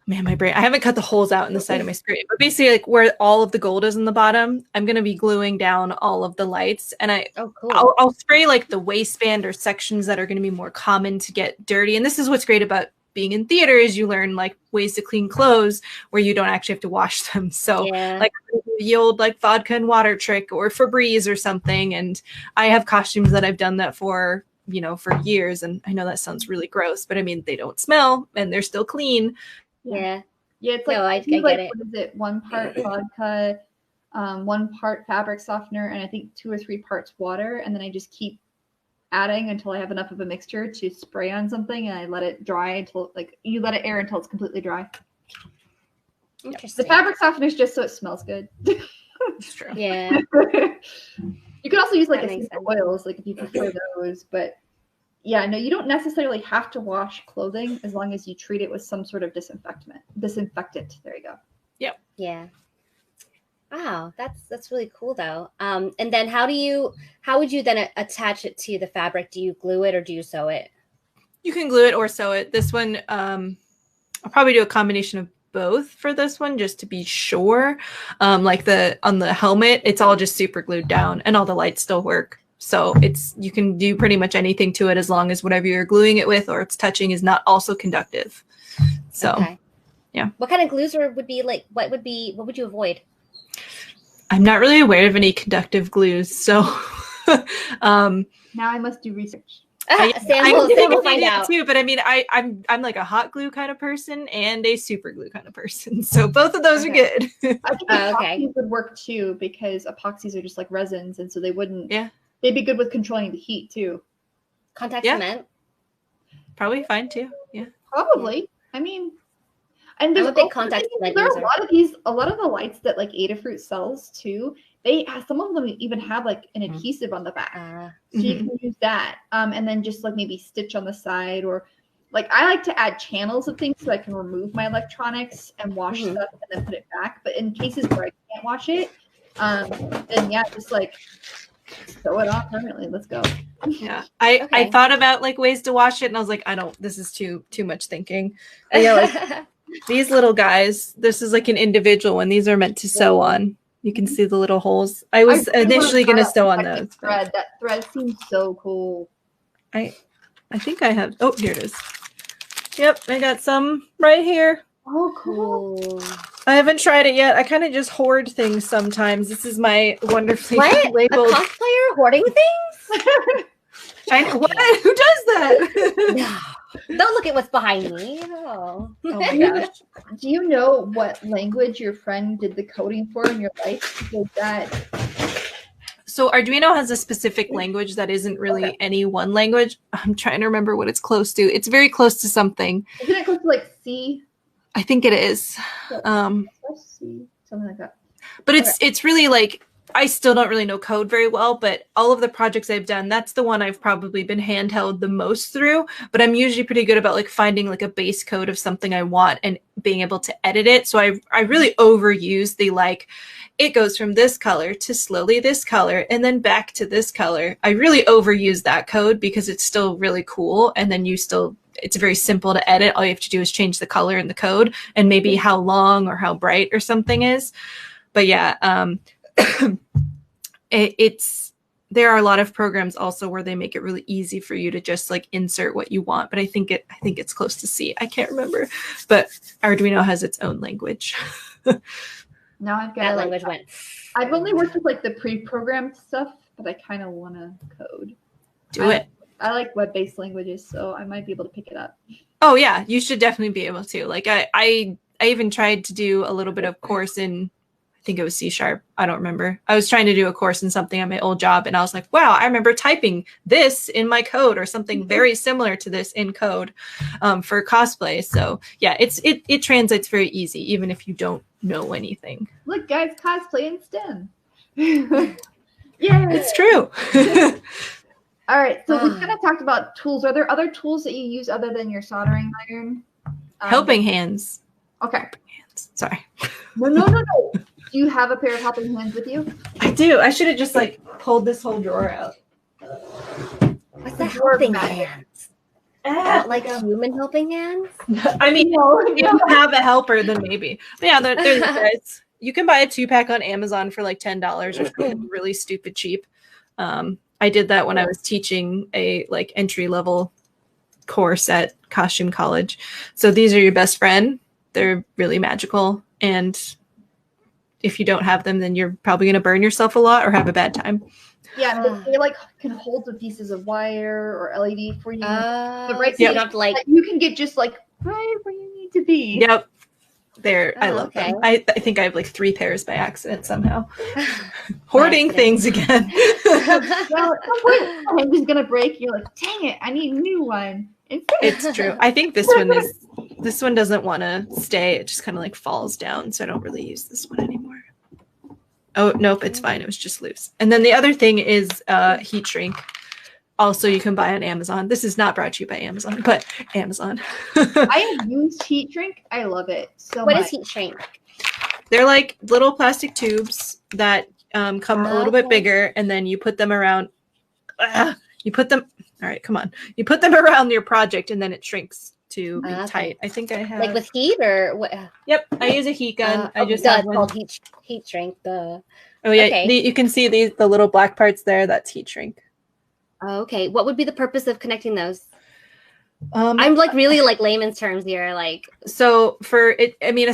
Speaker 3: my brain. I haven't cut the holes out in the side of my skirt, but basically like where all of the gold is in the bottom, I'm going to be gluing down all of the lights, and I'll spray like the waistband or sections that are going to be more common to get dirty. And this is what's great about being in theater, is you learn like ways to clean clothes where you don't actually have to wash them. So like the old like vodka and water trick or Febreze or something. And I have costumes that I've done that for years. And I know that sounds really gross, but I mean, they don't smell and they're still clean.
Speaker 1: Yeah.
Speaker 2: It's like,
Speaker 1: I get it.
Speaker 2: What is it? 1 part vodka, 1 part fabric softener, and I think 2 or 3 parts water. And then I just keep adding until I have enough of a mixture to spray on something, and I let it dry until you let it air until it's completely dry.
Speaker 1: Interesting.
Speaker 2: The fabric softener is just so it smells good.
Speaker 3: That's true.
Speaker 1: Yeah.
Speaker 2: You could also use like essential oils, like if you prefer those, but you don't necessarily have to wash clothing as long as you treat it with some sort of disinfectant. There you go.
Speaker 3: Yep.
Speaker 1: Yeah. Wow, that's really cool though. And then how would you then attach it to the fabric? Do you glue it or do you sew it?
Speaker 3: You can glue it or sew it. This one, I'll probably do a combination of both for this one, just to be sure. Like on the helmet, it's all just super glued down, and all the lights still work. So you can do pretty much anything to it as long as whatever you're gluing it with or it's touching is not also conductive. So, yeah.
Speaker 1: What kind of glues would be like? What would you avoid?
Speaker 3: I'm not really aware of any conductive glues, so
Speaker 2: now I must do research.
Speaker 1: Sam will find out
Speaker 3: too. But I mean, I'm like a hot glue kind of person and a super glue kind of person, so both of those are good.
Speaker 2: I think epoxies would work too, because epoxies are just like resins, and so they wouldn't. Yeah, they'd be good with controlling the heat too.
Speaker 1: Contact cement,
Speaker 3: probably fine too. Yeah,
Speaker 2: probably. I mean, And there's
Speaker 1: I'm a big
Speaker 2: also
Speaker 1: contact lens
Speaker 2: there are
Speaker 1: user.
Speaker 2: a lot of the lights that like Adafruit sells too. Some of them even have like an adhesive on the back, so you can use that. And then just like maybe stitch on the side, or like I like to add channels of things so I can remove my electronics and wash stuff and then put it back. But in cases where I can't wash it, then yeah, just like sew it on permanently. Let's go.
Speaker 3: Yeah, I thought about like ways to wash it, and I was like, this is too much thinking. But yeah, like these little guys, this is like an individual one. These are meant to sew on. You can see the little holes. I was initially going to sew on those.
Speaker 2: Thread. That thread seems so cool.
Speaker 3: I think I have. Oh, here it is. Yep, I got some right here.
Speaker 2: Oh, cool.
Speaker 3: I haven't tried it yet. I kind of just hoard things sometimes. This is my wonderfully labeled.
Speaker 1: A cosplayer hoarding things?
Speaker 3: What? Who does that?
Speaker 1: Don't look at what's behind me. Oh
Speaker 3: my gosh.
Speaker 2: Do you know what language your friend did the coding for in your life?
Speaker 3: So Arduino has a specific language that isn't really any one language. I'm trying to remember what it's close to. It's very close to something.
Speaker 2: Isn't it close to like C?
Speaker 3: I think it is.
Speaker 2: C, something like that.
Speaker 3: But it's really like, I still don't really know code very well, but all of the projects I've done, that's the one I've probably been handheld the most through. But I'm usually pretty good about like finding like a base code of something I want and being able to edit it. So I really overuse the like, it goes from this color to slowly this color and then back to this color. I really overuse that code because it's still really cool. And then it's very simple to edit. All you have to do is change the color in the code and maybe how long or how bright or something is. But yeah, there are a lot of programs also where they make it really easy for you to just like insert what you want. But I think it's close to C. I can't remember, but Arduino has its own language.
Speaker 2: Now I've got
Speaker 1: that language went.
Speaker 2: I've only worked with like the pre-programmed stuff, but I kind of want to code.
Speaker 3: Do it.
Speaker 2: I like web-based languages, so I might be able to pick it up.
Speaker 3: Oh yeah, you should definitely be able to. Like I even tried to do a little bit of course in, I think it was C#. I don't remember. I was trying to do a course in something at my old job, and I was like, wow, I remember typing this in my code or something very similar to this in code for cosplay. So yeah, it translates very easy, even if you don't know anything.
Speaker 2: Look, guys, cosplay in STEM.
Speaker 3: Yeah, it's true.
Speaker 2: All right, so we kind of talked about tools. Are there other tools that you use other than your soldering iron?
Speaker 3: Helping hands.
Speaker 2: Okay.
Speaker 3: Helping hands. Sorry.
Speaker 2: No. Do you have a pair of helping hands with you?
Speaker 3: I do. I should have just like pulled this whole drawer out.
Speaker 1: What's the helping hands? Like human helping hands?
Speaker 3: I mean, if you have a helper, then maybe. But yeah, there's guys. You can buy a 2-pack on Amazon for like $10, which is really stupid cheap. I did that when I was teaching a like entry-level course at Costume College. So these are your best friend. They're really magical, and if you don't have them, then you're probably going to burn yourself a lot or have a bad time.
Speaker 2: Yeah, but they like can hold the pieces of wire or LED for you. The right
Speaker 1: you have to like
Speaker 2: you can get just like right where you need to be.
Speaker 3: Yep. I love them. I think I have like 3 pairs by accident somehow. Hoarding things again.
Speaker 2: Well, at some point, I'm just gonna break. You're like, dang it, I need a new one.
Speaker 3: It's true. I think this one doesn't want to stay. It just kind of like falls down, so I don't really use this one anymore. Oh nope, it's fine. It was just loose. And then the other thing is heat shrink. Also, you can buy on Amazon. This is not brought to you by Amazon, but Amazon.
Speaker 2: I have used heat shrink. I love it so much.
Speaker 1: What is heat shrink?
Speaker 3: They're like little plastic tubes that come a little bit bigger, and then you put them around. You put them. All right, come on. You put them around your project, and then it shrinks to be tight. I think I have
Speaker 1: like with heat or what?
Speaker 3: Yep, I use a heat gun. I just
Speaker 1: have one called heat shrink.
Speaker 3: Oh yeah, you can see the little black parts there. That's heat shrink.
Speaker 1: Okay, what would be the purpose of connecting those? I'm like really like layman's terms here. Like,
Speaker 3: so for it, I mean,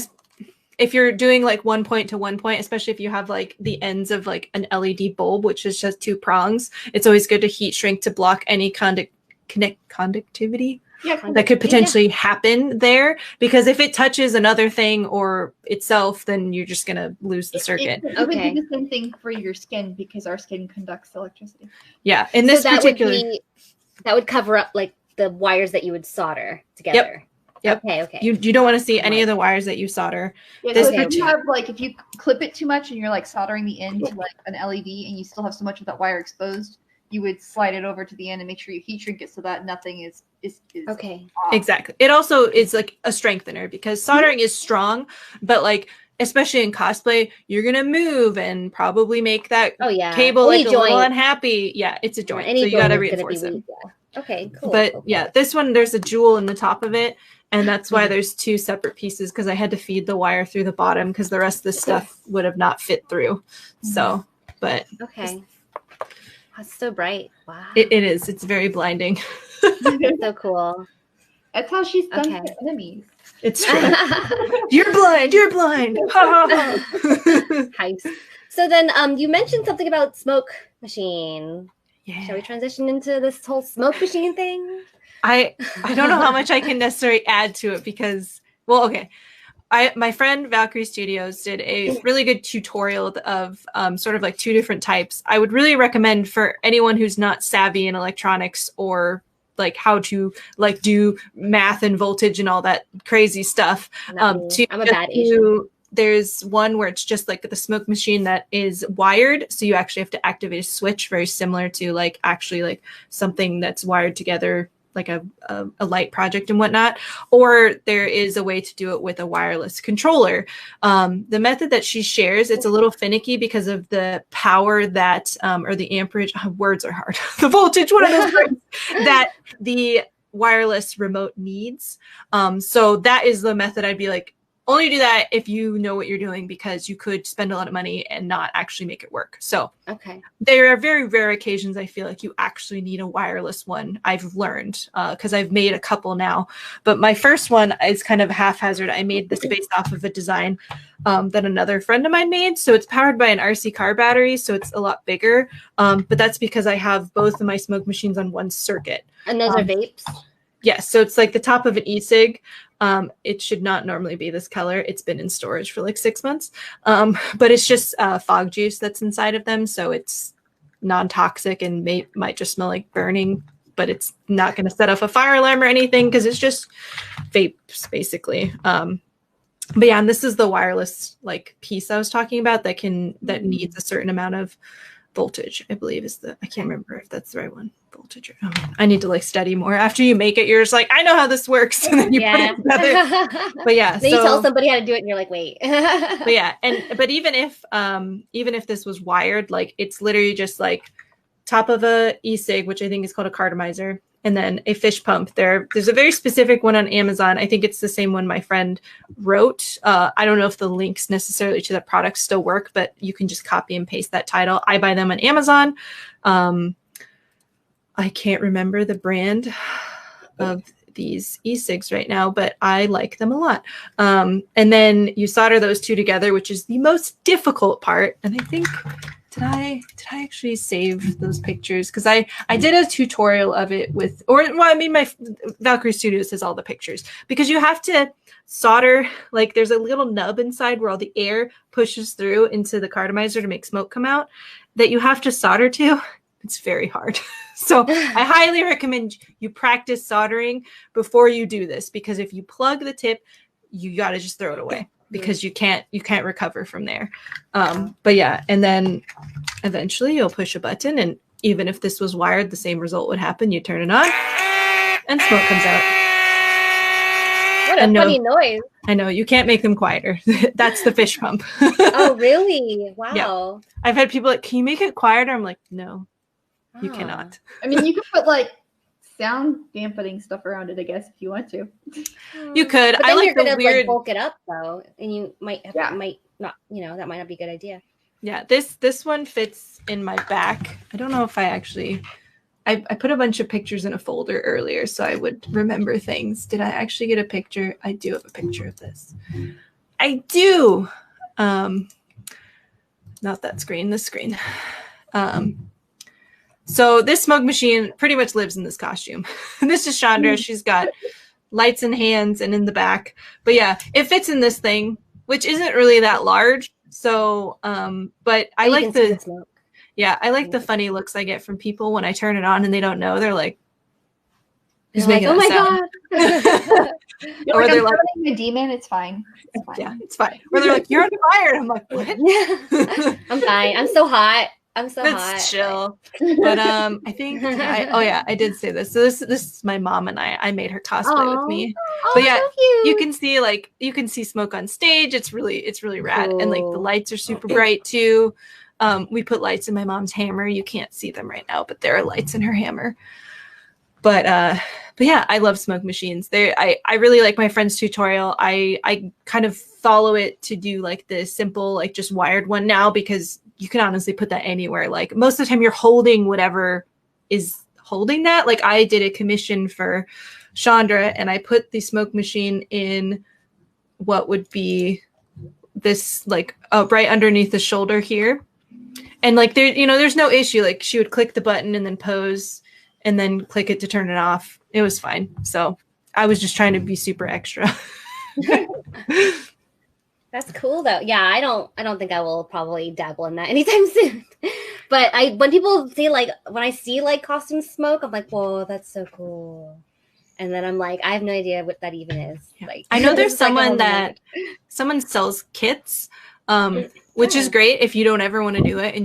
Speaker 3: if you're doing like 1 point to 1 point, especially if you have like the ends of like an LED bulb, which is just 2 prongs, it's always good to heat shrink to block any conductivity that could potentially happen there. Because if it touches another thing or itself, then you're just gonna lose the circuit.
Speaker 2: It would do the same thing for your skin because our skin conducts electricity.
Speaker 3: Yeah, in this particular,
Speaker 1: that would cover up like the wires that you would solder together.
Speaker 3: Yep.
Speaker 1: Okay.
Speaker 3: You don't want to see any of the wires that you solder.
Speaker 2: Yeah,
Speaker 3: This
Speaker 2: so if you have like, if you clip it too much and you're like soldering the end to like an LED and you still have so much of that wire exposed, you would slide it over to the end and make sure you heat shrink it so that nothing is
Speaker 1: okay.
Speaker 2: off.
Speaker 3: Exactly. It also is like a strengthener because soldering is strong, but like especially in cosplay, you're gonna move and probably make that cable like a little unhappy. Yeah, it's a joint, so you gotta reinforce it.
Speaker 1: Yeah. Okay, cool.
Speaker 3: But
Speaker 1: cool.
Speaker 3: yeah, this one there's a jewel in the top of it, and that's why there's two separate pieces because I had to feed the wire through the bottom because the rest of the stuff would have not fit through. So, but
Speaker 1: okay, that's so bright. Wow,
Speaker 3: it is. It's very blinding.
Speaker 1: That's so cool.
Speaker 2: That's how she's done to enemies.
Speaker 3: It's true. You're blind. You're blind.
Speaker 1: Heist. So then, you mentioned something about smoke machine.
Speaker 3: Yeah.
Speaker 1: Shall we transition into this whole smoke machine thing?
Speaker 3: I don't know how much I can necessarily add to it because, well, okay. My friend Valkyrie Studios did a really good tutorial of sort of like two different types. I would really recommend for anyone who's not savvy in electronics or like how to like do math and voltage and all that crazy stuff.
Speaker 1: I'm a bad Asian.
Speaker 3: There's one where it's just like the smoke machine that is wired. So you actually have to activate a switch, very similar to like actually like something that's wired together, like a light project and whatnot. Or there is a way to do it with a wireless controller. The method that she shares, it's a little finicky because of the power that, or the amperage, words are hard, the voltage, one of those words, that the wireless remote needs. So that is the method I'd be like, only do that if you know what you're doing because you could spend a lot of money and not actually make it work. So there are very rare occasions I feel like you actually need a wireless one. I've learned because I've made a couple now. But my first one is kind of haphazard. I made this based off of a design that another friend of mine made. So it's powered by an RC car battery. So it's a lot bigger. But that's because I have both of my smoke machines on one circuit.
Speaker 1: And those are vapes?
Speaker 3: Yes. So it's like the top of an e-cig. It should not normally be this color. It's been in storage for like 6 months. But it's just fog juice that's inside of them. So it's non-toxic and might just smell like burning, but it's not going to set off a fire alarm or anything because it's just vapes basically. But yeah, and this is the wireless like piece I was talking about that needs a certain amount of voltage, I believe I can't remember if that's the right one. Voltage. I need to like study more. After you make it, you're just like, I know how this works. And then you put it together. But yeah.
Speaker 1: Then you tell somebody how to do it and you're like, wait.
Speaker 3: But yeah. But even if this was wired, like it's literally just like top of a e-cig, which I think is called a cartomizer, and then a fish pump. There's a very specific one on Amazon. I think it's the same one my friend wrote. I don't know if the links necessarily to the product still work, but you can just copy and paste that title. I buy them on Amazon. I can't remember the brand of these e-cigs right now, but I like them a lot. And then you solder those two together, which is the most difficult part. And I think, did I actually save those pictures? Because I did a tutorial of it my Valkyrie Studios has all the pictures because you have to solder, like there's a little nub inside where all the air pushes through into the cartomizer to make smoke come out that you have to solder to. It's very hard. So I highly recommend you practice soldering before you do this, because if you plug the tip, you got to just throw it away because you can't recover from there. But yeah, and then eventually you'll push a button, and even if this was wired, the same result would happen. You turn it on and smoke comes out.
Speaker 1: What a funny noise.
Speaker 3: I know, you can't make them quieter. That's the fish pump.
Speaker 1: Oh, really? Wow.
Speaker 3: Yeah. I've had people like, can you make it quieter? I'm like, no. You cannot.
Speaker 2: I mean, you could put like sound dampening stuff around it, I guess, if you want to.
Speaker 3: You could.
Speaker 1: But then
Speaker 3: I like
Speaker 1: you're gonna
Speaker 3: the weird.
Speaker 1: like bulk it up though, and you might not. That might not be a good idea.
Speaker 3: Yeah, this one fits in my back. I don't know if I actually. I put a bunch of pictures in a folder earlier, so I would remember things. Did I actually get a picture? I do have a picture of this. I do. Not that screen. This screen. So this smoke machine pretty much lives in this costume. This is Chandra. She's got lights in hands and in the back. But yeah, it fits in this thing, which isn't really that large. So, but I like the smoke. Yeah, I like the funny looks I get from people when I turn it on and they don't know. They're like,
Speaker 1: "Who's making that sound?"
Speaker 2: God.
Speaker 3: Or
Speaker 2: like,
Speaker 3: they're
Speaker 2: I'm
Speaker 3: like,
Speaker 2: summoning a demon. It's fine. It's fine.
Speaker 3: yeah, it's fine. Or they're like, you're on fire. I'm like, what?
Speaker 1: I'm fine. I'm so hot. I'm so hot.
Speaker 3: That's chill. But I think I did say this. So this is my mom and I made her cosplay with me. But yeah,
Speaker 1: so cute.
Speaker 3: you can see smoke on stage. It's really rad.
Speaker 1: Cool.
Speaker 3: And like the lights are super bright too. We put lights in my mom's hammer. You can't see them right now, but there are lights in her hammer. But yeah, I love smoke machines. I really like my friend's tutorial. I kind of follow it to do like the simple, like just wired one now, because you can honestly put that anywhere. Like most of the time you're holding whatever is holding that. Like I did a commission for Chandra and I put the smoke machine in what would be this like right underneath the shoulder here. And like there, there's no issue. Like she would click the button and then pose and then click it to turn it off. It was fine. So I was just trying to be super extra.
Speaker 1: That's cool though. Yeah, I don't think I will probably dabble in that anytime soon. But when people say when I see like costume smoke, I'm like, whoa, that's so cool. And then I'm like, I have no idea what that even is.
Speaker 3: Yeah.
Speaker 1: Like
Speaker 3: I know there's someone sells kits, which is great if you don't ever want to do it and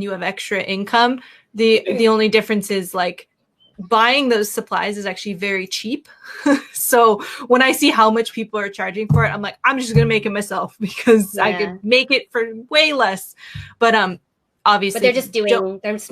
Speaker 3: you have extra income. The only difference is like buying those supplies is actually very cheap. So when I see how much people are charging for it, I'm like, I'm just gonna make it myself because I could make it for way less. But obviously,
Speaker 1: they're just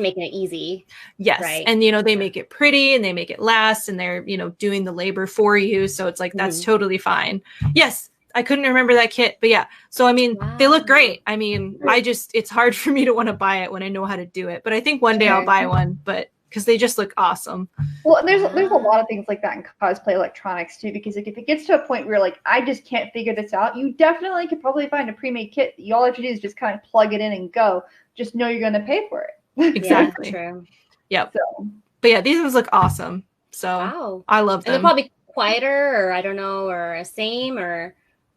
Speaker 1: making it easy.
Speaker 3: Yes, right? And they make it pretty and they make it last, and they're doing the labor for you. So it's like that's totally fine. Yes. I couldn't remember that kit, but yeah. So, I mean, they look great. I mean, it's hard for me to want to buy it when I know how to do it, but I think one day I'll buy one, but because they just look awesome.
Speaker 2: Well, there's a lot of things like that in cosplay electronics too, because like if it gets to a point where like, I just can't figure this out, you definitely could probably find a pre-made kit. All you have to do is just kind of plug it in and go. Just know you're going to pay for it.
Speaker 3: Exactly.
Speaker 1: Yeah, true.
Speaker 3: Yep. So. But yeah, these ones look awesome. So I love them.
Speaker 1: And they're probably quieter or I don't know, or same or...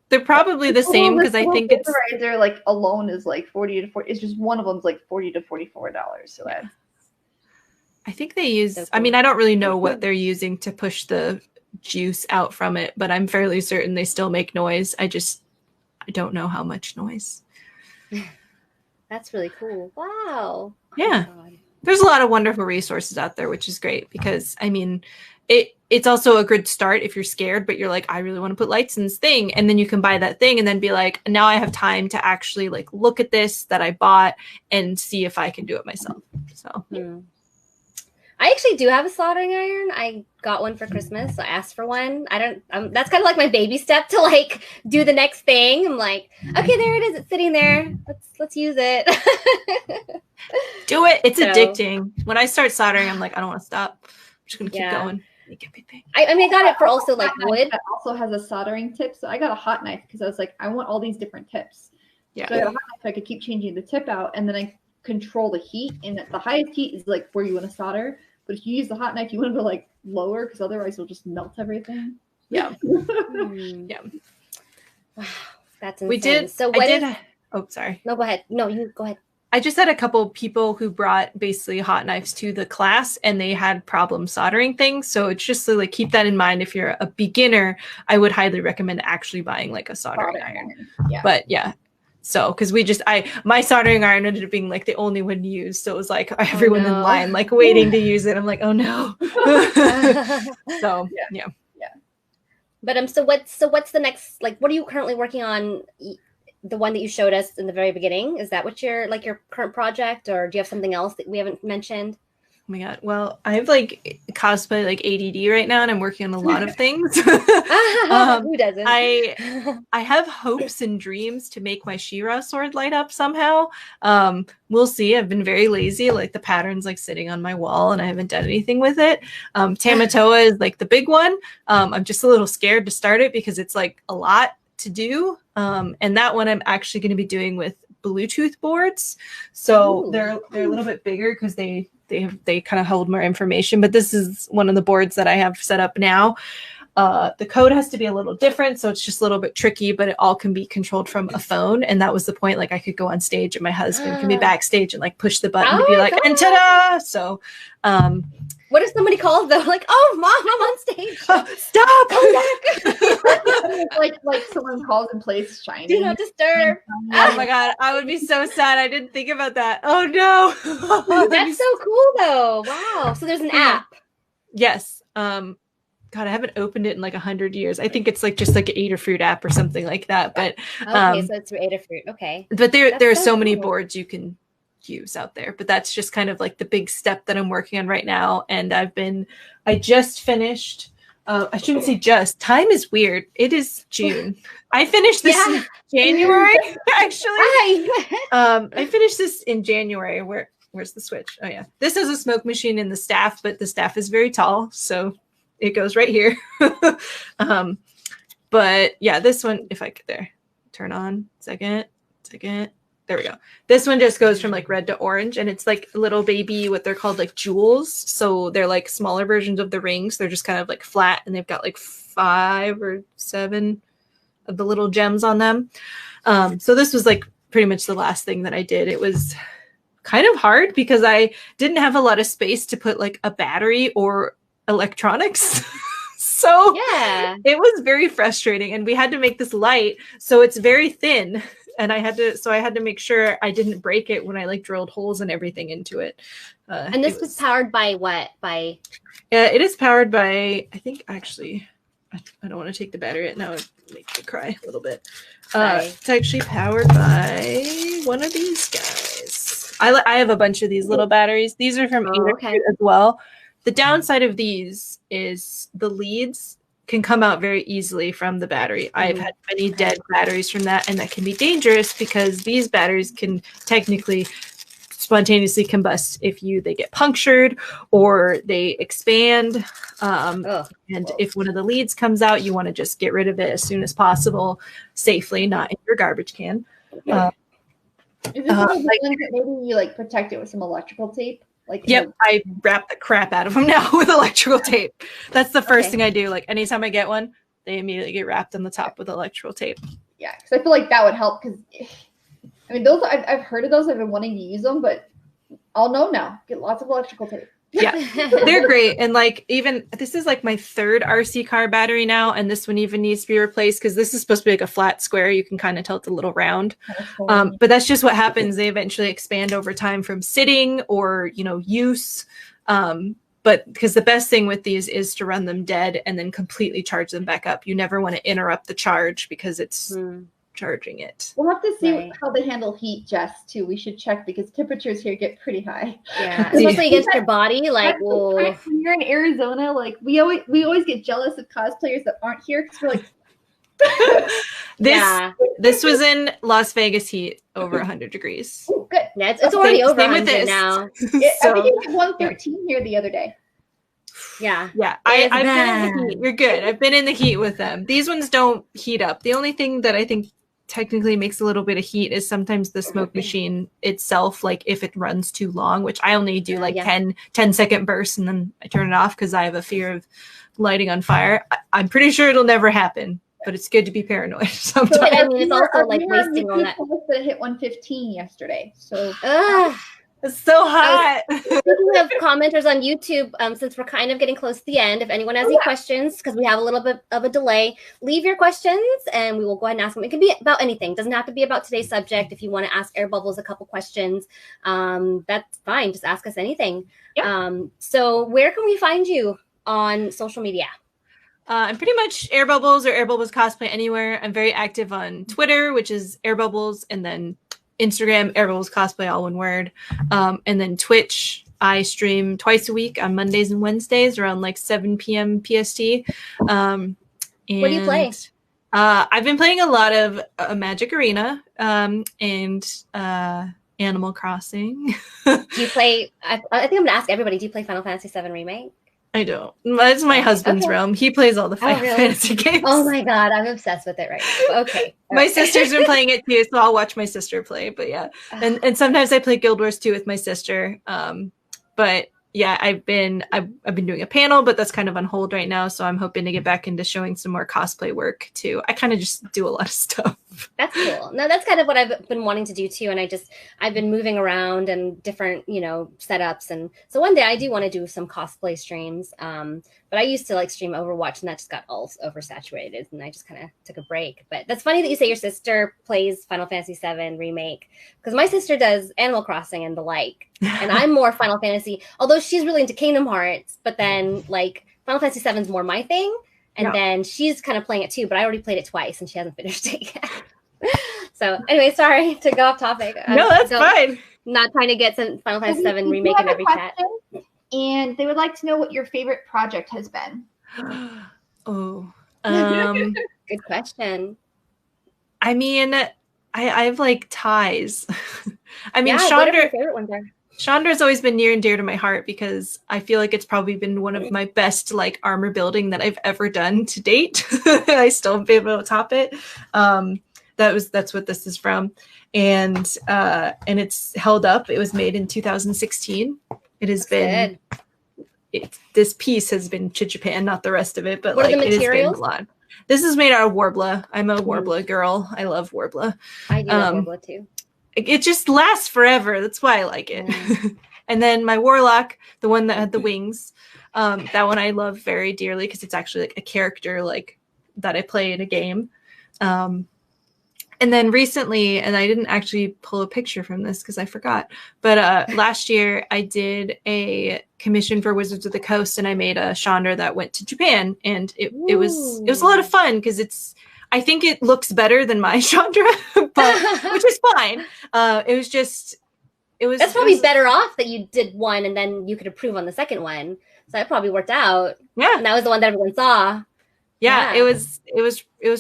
Speaker 3: They're probably the same because I think it's
Speaker 2: they're like alone is like 40 to 40. It's just one of them's like $40 to $44. So that's.
Speaker 3: I think they use. I mean, I don't really know what they're using to push the juice out from it, but I'm fairly certain they still make noise. I don't know how much noise.
Speaker 1: That's really cool. Wow.
Speaker 3: Yeah, there's a lot of wonderful resources out there, which is great because I mean, it's also a good start if you're scared, but you're like, I really want to put lights in this thing. And then you can buy that thing and then be like, now I have time to actually like look at this that I bought and see if I can do it myself. So
Speaker 1: I actually do have a soldering iron. I got one for Christmas. So I asked for one. That's kind of like my baby step to like do the next thing. I'm like, okay, there it is. It's sitting there. Let's use it.
Speaker 3: Do it. It's addicting. When I start soldering, I'm like, I don't want to stop. I'm just going to keep going. Everything.
Speaker 1: I mean, I got it for also like wood.
Speaker 2: That also has a soldering tip. So I got a hot knife because I was like, I want all these different tips.
Speaker 3: Yeah.
Speaker 2: So I got a hot knife. I could keep changing the tip out, and then I control the heat. And the highest heat is like where you want to solder. But if you use the hot knife, you want to go like lower because otherwise you'll just melt everything.
Speaker 3: Yeah.
Speaker 1: Yeah. Wow, that's insane.
Speaker 3: We did.
Speaker 1: So
Speaker 3: oh, sorry.
Speaker 1: No, go ahead. No, you go ahead.
Speaker 3: I just had a couple people who brought basically hot knives to the class and they had problem soldering things. So it's just to like keep that in mind. If you're a beginner, I would highly recommend actually buying like a soldering iron. Yeah. But yeah. So, because my soldering iron ended up being like the only one used. So it was like everyone in line, like waiting to use it. I'm like, oh no. So yeah.
Speaker 1: But so what's the next, like, what are you currently working on? The one that you showed us in the very beginning, is that what your current project, or do you have something else that we haven't mentioned?
Speaker 3: Oh my god. Well, I have like cosplay like ADD right now and I'm working on a lot of things.
Speaker 1: Who doesn't?
Speaker 3: I have hopes and dreams to make my She-Ra sword light up somehow. We'll see. I've been very lazy. Like the pattern's like sitting on my wall and I haven't done anything with it. Tamatoa is like the big one. I'm just a little scared to start it because it's like a lot to do. And that one I'm actually going to be doing with Bluetooth boards. So they're a little bit bigger because they kind of hold more information, but this is one of the boards that I have set up now. The code has to be a little different, so it's just a little bit tricky, but it all can be controlled from a phone. And that was the point. Like I could go on stage and my husband can be backstage and like push the button to be like, and ta-da! So,
Speaker 1: what if somebody calls though? Like, oh, mom, I'm on stage.
Speaker 3: Stop! Come back!
Speaker 2: like someone calls in place shiny.
Speaker 1: Do not disturb.
Speaker 3: Oh my god, I would be so sad. I didn't think about that. Oh no.
Speaker 1: That's so cool though. Wow. So there's an app.
Speaker 3: Yes. God, I haven't opened it in like 100 years. I think it's like just like an Adafruit app or something like that. But
Speaker 1: okay, so it's through Adafruit. Okay.
Speaker 3: But there are so many boards you can use out there. But that's just kind of like the big step that I'm working on right now. And I just finished. I shouldn't say just. Time is weird. It is June. I finished this in January, actually. I finished this in January. Where's the switch? Oh yeah, this is a smoke machine in the staff, but the staff is very tall, so it goes right here. But yeah, this one, if I could turn on, second. There we go. This one just goes from like red to orange, and it's like little baby, what they're called like jewels. So they're like smaller versions of the rings. They're just kind of like flat, and they've got like 5 or 7 of the little gems on them. So this was like pretty much the last thing that I did. It was kind of hard because I didn't have a lot of space to put like a battery or electronics. So yeah, it was very frustrating, and we had to make this light, so it's very thin, and I had to make sure I didn't break it when I like drilled holes and everything into it.
Speaker 1: And this was powered by what?
Speaker 3: It is powered by, I think, actually, I don't want to take the battery out now. It makes me cry a little bit. It's actually powered by one of these guys. I have a bunch of these little batteries. These are from Adafruit as well. The downside of these is the leads can come out very easily from the battery. I've had many dead batteries from that, and that can be dangerous because these batteries can technically spontaneously combust if they get punctured or they expand. And if one of the leads comes out, you want to just get rid of it as soon as possible, safely, not in your garbage can.
Speaker 2: Is this one of the ones that maybe you like protect it with some electrical tape?
Speaker 3: Yep, I wrap the crap out of them now with electrical tape. That's the first thing I do. Like anytime I get one, they immediately get wrapped on the top with electrical tape.
Speaker 2: Yeah, because I feel like that would help. Because I mean, those I've heard of those. I've been wanting to use them, but I'll know now. Get lots of electrical tape.
Speaker 3: Yeah, they're great. And like even this is like my 3rd RC car battery now, and this one even needs to be replaced because this is supposed to be like a flat square. You can kind of tell it's a little round, but that's just what happens. They eventually expand over time from sitting or use. But because the best thing with these is to run them dead and then completely charge them back up. You never want to interrupt the charge because it's charging it.
Speaker 2: We'll have to see how they handle heat, Jess, too. We should check because temperatures here get pretty high.
Speaker 1: Yeah, especially against your body. Like,
Speaker 2: when you're in Arizona, like we always get jealous of cosplayers that aren't here because we're like,
Speaker 3: this was in Las Vegas heat over 100 degrees.
Speaker 2: Oh, good.
Speaker 1: Yeah, it's already over 100 now.
Speaker 2: I think it was 113 here the other day.
Speaker 3: Yeah. I've been in the heat. You're good. I've been in the heat with them. These ones don't heat up. The only thing that I think technically makes a little bit of heat is sometimes the smoke machine itself, like if it runs too long, which I only do like 10-second bursts and then I turn it off because I have a fear of lighting on fire. I'm pretty sure it'll never happen, but it's good to be paranoid sometimes.
Speaker 1: So, I mean, it's also like wasting all that.
Speaker 2: It hit 115 yesterday, so
Speaker 3: it's so hot.
Speaker 1: Speaking of commenters on YouTube, since we're kind of getting close to the end, if anyone has any questions, because we have a little bit of a delay, leave your questions and we will go ahead and ask them. It can be about anything. It doesn't have to be about today's subject. If you want to ask AirBubbles a couple questions, that's fine. Just ask us anything. Yep. So where can we find you on social media?
Speaker 3: I'm pretty much AirBubbles or AirBubbles Cosplay anywhere. I'm very active on Twitter, which is AirBubbles, and then Instagram, AirBubbles Cosplay, all one word. And then Twitch, I stream twice a week on Mondays and Wednesdays around like 7 p.m. PST. And
Speaker 1: what do you play?
Speaker 3: I've been playing a lot of Magic Arena and Animal Crossing.
Speaker 1: Do you play, I think I'm going to ask everybody, do you play Final Fantasy VII Remake?
Speaker 3: I don't. It's my husband's realm. He plays all the Final Fantasy games.
Speaker 1: Oh my god, I'm obsessed with it right now. Okay.
Speaker 3: My sister's been playing it too, so I'll watch my sister play. But yeah, and sometimes I play Guild Wars 2 with my sister. But yeah, I've been doing a panel, but that's kind of on hold right now. So I'm hoping to get back into showing some more cosplay work too. I kind of just do a lot of stuff.
Speaker 1: That's cool. No, that's kind of what I've been wanting to do too. And I've been moving around and different, setups. And so one day I do want to do some cosplay streams. But I used to like stream Overwatch and that just got all oversaturated and I just kind of took a break. But that's funny that you say your sister plays Final Fantasy VII Remake because my sister does Animal Crossing and the like. And I'm more Final Fantasy, although she's really into Kingdom Hearts, but then like Final Fantasy VII is more my thing. And then she's kind of playing it too, but I already played it twice and she hasn't finished it yet. So anyway, sorry to go off topic.
Speaker 3: No, that's fine.
Speaker 1: Not trying to get some Final Fantasy VII Remake in every chat.
Speaker 2: And they would like to know what your favorite project has been.
Speaker 1: Good question.
Speaker 3: I mean, I have like ties. I mean,
Speaker 1: what are your favorite ones are?
Speaker 3: Chandra's always been near and dear to my heart because I feel like it's probably been one of my best like armor building that I've ever done to date. I still haven't been able to top it. That's what this is from. And it's held up. It was made in 2016. It has been this piece has been to Japan, not the rest of it, but
Speaker 1: what
Speaker 3: like
Speaker 1: are the materials?
Speaker 3: It has been a lot. This is made out of Warbler. I'm a Warbler girl. I love Warbler.
Speaker 1: I do love Warbler too.
Speaker 3: It just lasts forever. That's why I like it. And then my Warlock, the one that had the wings, that one I love very dearly because it's actually like a character like that I play in a game. And then recently, and I didn't actually pull a picture from this because I forgot, but last year I did a commission for Wizards of the Coast and I made a Chandra that went to Japan, and it was a lot of fun because I think it looks better than my Chandra, but which is fine. That's
Speaker 1: probably better off that you did one and then you could improve on the second one. So that probably worked out.
Speaker 3: Yeah.
Speaker 1: And that was the one that everyone saw.
Speaker 3: Yeah. It was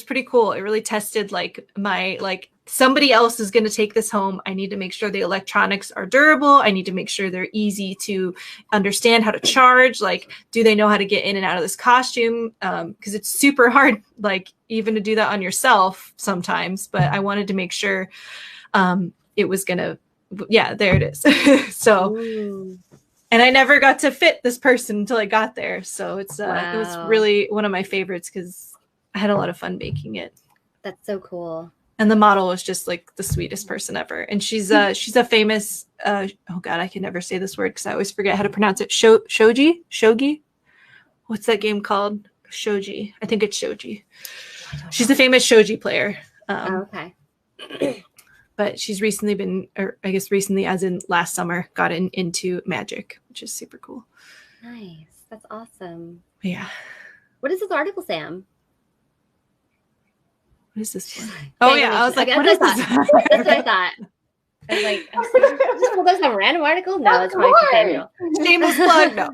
Speaker 3: pretty cool. It really tested like my, like somebody else is going to take this home. I need to make sure the electronics are durable. I need to make sure they're easy to understand how to charge. Like, do they know how to get in and out of this costume? Because it's super hard, like even to do that on yourself sometimes, but I wanted to make sure it was going to, there it is. So, and I never got to fit this person until I got there. So it was really one of my favorites because I had a lot of fun making it.
Speaker 1: That's so cool.
Speaker 3: And the model was just like the sweetest person ever. And she's a famous, oh God, I can never say this word because I always forget how to pronounce it. Shogi? What's that game called? Shogi. I think it's Shogi. She's a famous Shogi player.
Speaker 1: Okay.
Speaker 3: But she's recently been, or I guess recently as in last summer, got into Magic, which is super cool.
Speaker 1: Nice. That's awesome.
Speaker 3: Yeah.
Speaker 1: What does this article, Sam?
Speaker 3: What is this one? Oh, yeah. I was like, what is this?
Speaker 1: That's what I thought. I was like, well, there's some random article? No, it's probably Samuel.
Speaker 3: Shameless plug, no.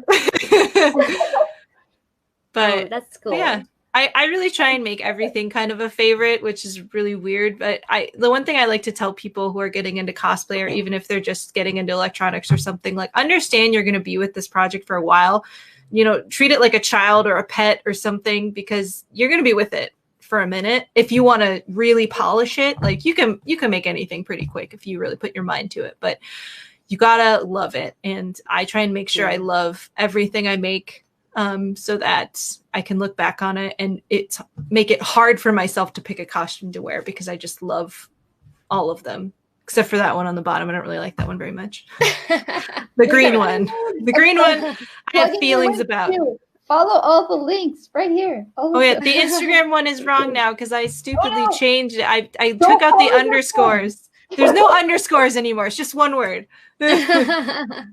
Speaker 3: But
Speaker 1: that's cool.
Speaker 3: Yeah. I really try and make everything kind of a favorite, which is really weird. But the one thing I like to tell people who are getting into cosplay, or even if they're just getting into electronics or something, like understand you're going to be with this project for a while. You know, treat it like a child or a pet or something, because you're going to be with it for a minute. If you want to really polish it, like you can make anything pretty quick if you really put your mind to it. But you gotta love it. And I try and make sure I love everything I make. So that I can look back on it and make it hard for myself to pick a costume to wear, because I just love all of them, except for that one on the bottom. I don't really like that one very much. The green one. I have feelings about.
Speaker 2: Follow all the links right here.
Speaker 3: Oh yeah, the Instagram one is wrong now because I stupidly changed it. I took out the underscores. There's no underscores anymore. It's just one word.
Speaker 2: Now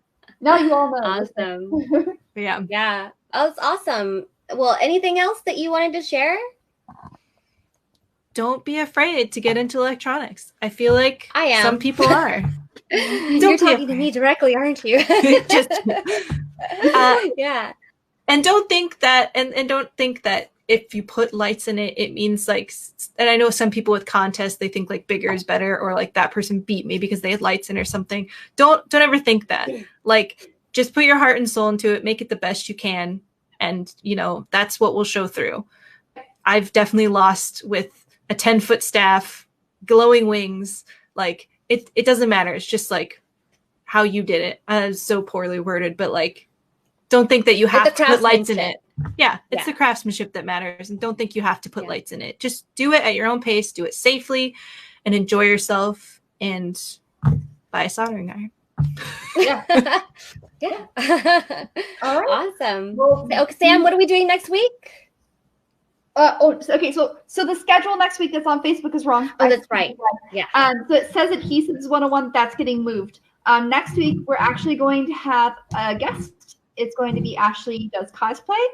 Speaker 2: you all know.
Speaker 1: Awesome.
Speaker 3: Yeah.
Speaker 1: Yeah. Oh, it's awesome. Well, anything else that you wanted to share?
Speaker 3: Don't be afraid to get into electronics. I feel like
Speaker 1: I am.
Speaker 3: Some people are.
Speaker 1: You're talking to me directly, aren't you? Yeah.
Speaker 3: And don't think that, and don't think that if you put lights in it, it means like, and I know some people with contests, they think like bigger is better, or like that person beat me because they had lights in or something. Don't ever think that. Like, just put your heart and soul into it, make it the best you can. And, you know, that's what will show through. I've definitely lost with a 10-foot staff, glowing wings. Like, it doesn't matter. It's just like how you did it. It's so poorly worded, but like, don't think that you have
Speaker 1: Like
Speaker 3: to put lights in it.
Speaker 1: craftsmanship.
Speaker 3: Yeah, it's
Speaker 1: Yeah.
Speaker 3: the craftsmanship that matters, and don't think you have to put
Speaker 1: Yeah.
Speaker 3: lights in it. Just do it at your own pace, do it safely, and enjoy yourself, and buy a soldering iron.
Speaker 2: Yeah.
Speaker 1: Yeah.
Speaker 2: All right.
Speaker 1: Awesome.
Speaker 2: Well,
Speaker 1: Okay, Sam, what are we doing next week?
Speaker 2: Okay. So the schedule next week that's on Facebook is wrong.
Speaker 1: Oh, that's right. Yeah.
Speaker 2: So it says Adhesives 101. That's getting moved. Next week we're actually going to have a guest. It's going to be Ashley Does Cosplay,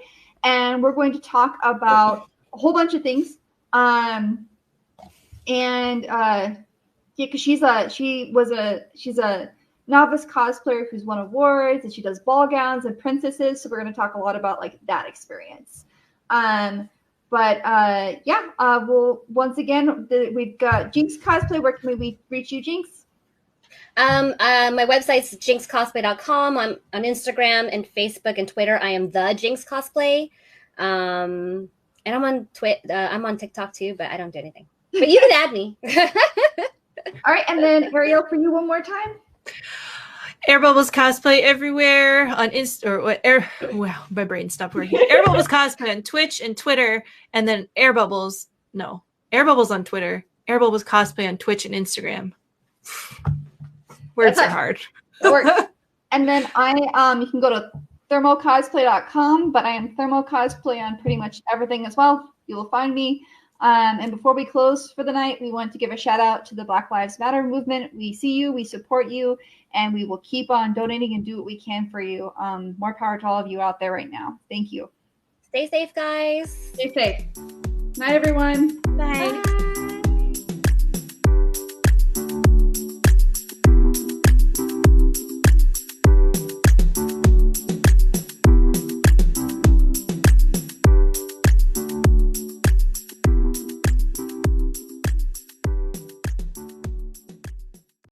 Speaker 2: and we're going to talk about a whole bunch of things. Yeah, because she's a novice cosplayer who's won awards, and she does ball gowns and princesses. So we're going to talk a lot about like that experience. Well, once again, we've got Jinx Cosplay. Where can we reach you, Jinx?
Speaker 1: My website's jinxcosplay.com. I'm on Instagram and Facebook and Twitter. I am the Jinx Cosplay. And I'm on I'm on TikTok too, but I don't do anything. But you can add me.
Speaker 2: All right, and then Ariel, for you one more time.
Speaker 3: AirBubbles Cosplay everywhere on wow, my brain stopped working. AirBubbles Cosplay on Twitch and Twitter, and then AirBubbles on Twitter, AirBubbles Cosplay on Twitch and Instagram. Words are hard.
Speaker 2: That works. And then you can go to ThermoCosplay.com, but I am ThermoCosplay on pretty much everything as well. You will find me. And before we close for the night, we want to give a shout out to the Black Lives Matter movement. We see you, we support you, and we will keep on donating and do what we can for you. More power to all of you out there right now. Thank you.
Speaker 1: Stay safe, guys.
Speaker 2: Stay safe. Night, everyone.
Speaker 3: Bye.